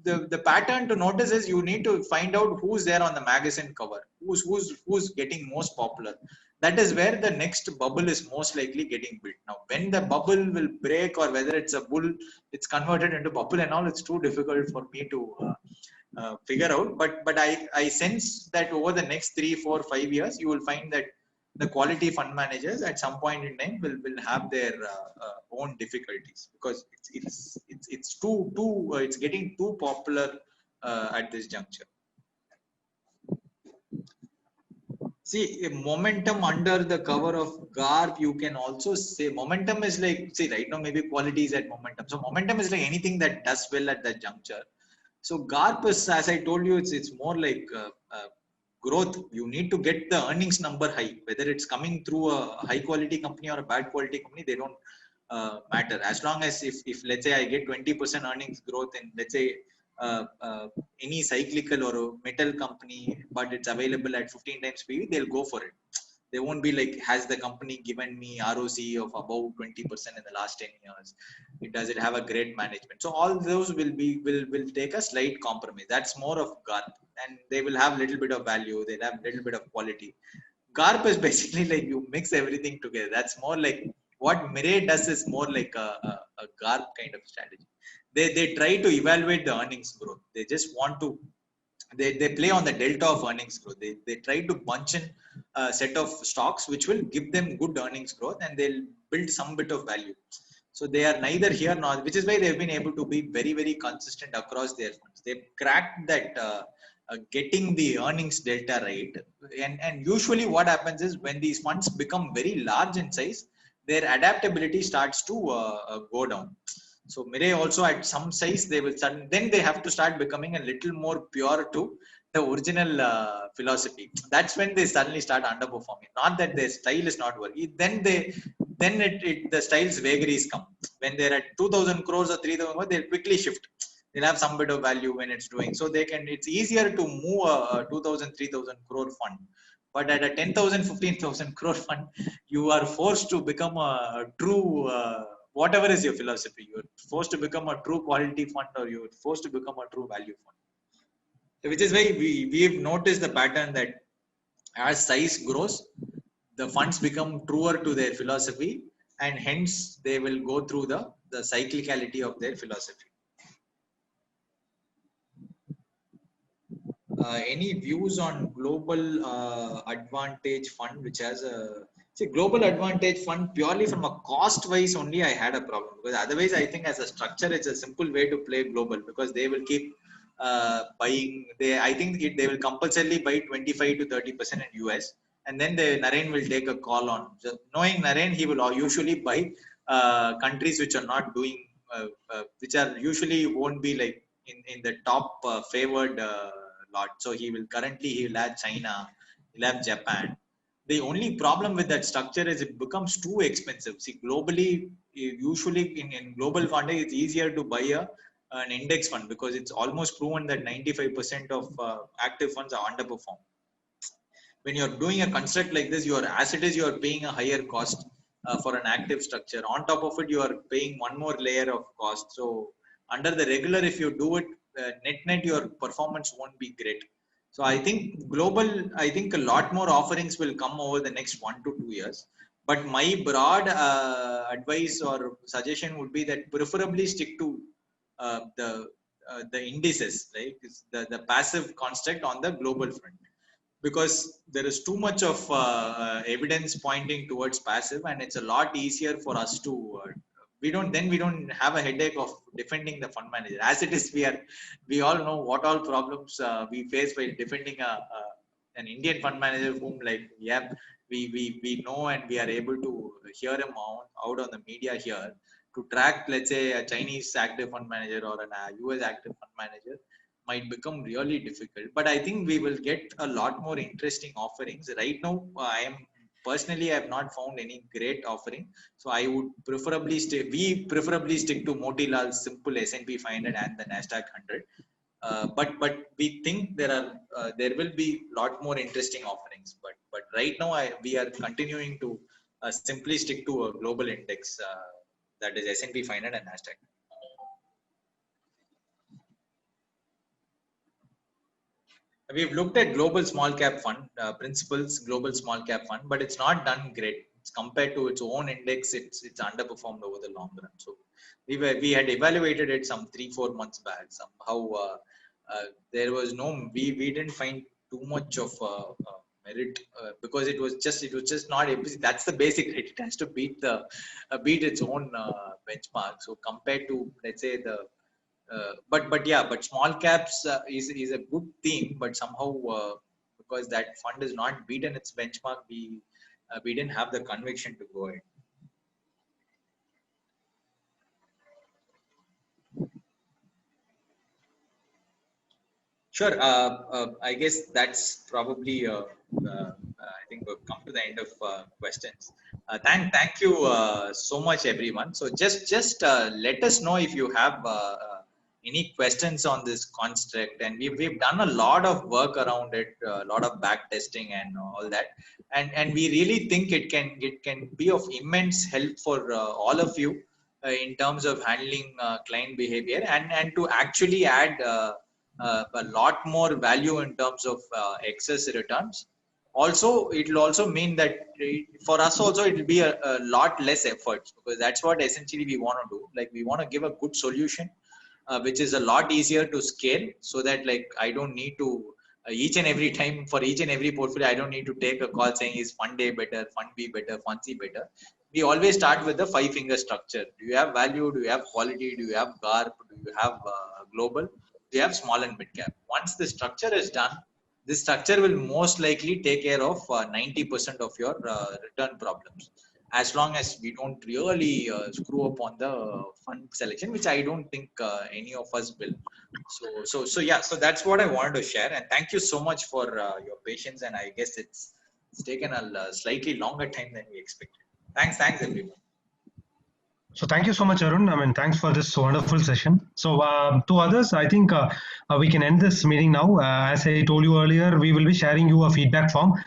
the pattern to notice is you need to find out who's there on the magazine cover, who's getting most popular. that is where the next bubble is most likely getting built. Now, when the bubble will break or whether it's a bull, it's converted into bubble and all, it's too difficult for me to figure out. But I sense that over the next 3, 4, 5 years, you will find that the quality fund managers at some point in time will have their own difficulties, because it's it's getting too popular at this juncture. See, momentum under the cover of GARP, you can also say momentum is like, see, right now maybe quality is at momentum. So momentum is like anything that does well at that juncture. So GARP is, as I told you, it's more like growth. You need to get the earnings number high, whether it's coming through a high quality company or a bad quality company, they don't matter. As long as if let's say I get 20% earnings growth in, let's say, any cyclical or a metal company, but it's available at 15 times PE, they'll go for it. They won't be like, has the company given me ROC of above 20% in the last 10 years? Does it have a great management? So all those will take a slight compromise. That's more of GARP, and they will have little bit of value. They'll have little bit of quality. GARP is basically like you mix everything together. That's more like what Mirae does is more like a GARP kind of strategy. They try to evaluate the earnings growth. They just want to, they play on the delta of earnings growth. They try to bunch in a set of stocks which will give them good earnings growth, and they'll build some bit of value. So they are neither here nor, which is why they've been able to be very, very consistent across their funds. They've cracked that getting the earnings delta right. And usually what happens is when these funds become very large in size, their adaptability starts to go down. So Mirae also at some size, they will start, then they have to start becoming a little more pure to the original philosophy. That's when they suddenly start underperforming. Not that their style is not working. Then the style's vagaries come. When they're at 2,000 crores or 3,000 crores, they'll quickly shift. They'll have some bit of value when it's doing. So it's easier to move a 2,000, 3,000 crore fund. But at a 10,000, 15,000 crore fund, you are forced to become a true, whatever is your philosophy, you're forced to become a true quality fund, or you're forced to become a true value fund. So which is why we've noticed the pattern that as size grows, the funds become truer to their philosophy, and hence they will go through the cyclicality of their philosophy. Any views on global advantage fund, which has a global advantage fund purely from a cost wise only? I had a problem, because otherwise I think as a structure it's a simple way to play global, because they will keep buying. I think they will compulsorily buy 25 to 30% in US, and then Naren will take a call on. Just knowing Naren, he will usually buy countries which are not doing, which are usually won't be like in the top favored lot. So he will have China, he'll have Japan. The only problem with that structure is it becomes too expensive. See, globally, usually in global context, it's easier to buy an index fund, because it's almost proven that 95% of active funds are underperformed. When you're doing a construct like this, as it is, you're paying a higher cost for an active structure. On top of it, you are paying one more layer of cost. So under the regular, if you do it, net, your performance won't be great. So I think a lot more offerings will come over the next 1 to 2 years. But my broad advice or suggestion would be that preferably stick to the indices, right? It's the passive construct on the global front, because there is too much of evidence pointing towards passive, and it's a lot easier for us to we don't have a headache of defending the fund manager. As it is, we all know what all problems we face by defending an Indian fund manager whom, like, we know, and we are able to hear him out on the media here. To track, let's say, a Chinese active fund manager or a US active fund manager might become really difficult. But I think we will get a lot more interesting offerings. Right now, I have not found any great offering. So I would preferably we preferably stick to Motilal's simple S&P 500 and the Nasdaq 100. But we think there will be a lot more interesting offerings. But right now, we are continuing to simply stick to a global index, that is S&P 500 and Nasdaq. we've looked at global small cap fund principles, global small cap fund, but it's not done great. It's compared to its own index, it's underperformed over the long run. So we had evaluated it some 3-4 months back. Somehow there was we didn't find too much of merit because it was just not able. That's the basic rate. It has to beat its own benchmark. So compared to, let's say, the but small caps is a good theme, but somehow because that fund is not beaten its benchmark, we didn't have the conviction to go ahead. Sure. I guess that's probably. I think we've come to the end of questions. Thank you so much, everyone. So just let us know if you have any questions on this construct, and we've done a lot of work around it, a lot of back testing and all that, and we really think it can be of immense help for all of you in terms of handling client behavior and to actually add a lot more value in terms of excess returns. Also, it will also mean that for us also it will be a lot less efforts, because that's what essentially we want to do. Like, we want to give a good solution which is a lot easier to scale, so that like I don't need to each and every time for each and every portfolio I don't need to take a call saying is fund A better, fund B better, fund C better. We always start with the 5-finger structure. Do you have value? Do you have quality? Do you have GARP? Do you have global? Do you have small and mid cap? Once the structure is done, this structure will most likely take care of 90% of your return problems, as long as we don't really screw up on the fund selection, which I don't think any of us will. So yeah, so that's what I wanted to share, and thank you so much for your patience. And I guess it's taken a slightly longer time than we expected. Thanks everyone. So thank you so much, Arun. I mean, thanks for this wonderful session. So to others, I think we can end this meeting now. As I told you earlier, we will be sharing you a feedback form,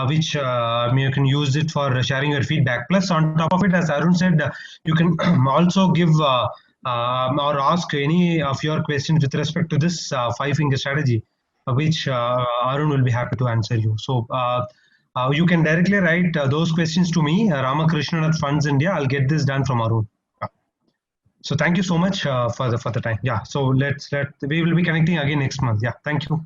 which you can use it for sharing your feedback. Plus, on top of it, as Arun said, you can also give or ask any of your questions with respect to this 5-finger strategy, which Arun will be happy to answer you. So you can directly write those questions to me, Ramakrishnan at Funds India. I'll get this done from Arun. So thank you so much for the time. Yeah. So we will be connecting again next month. Yeah. Thank you.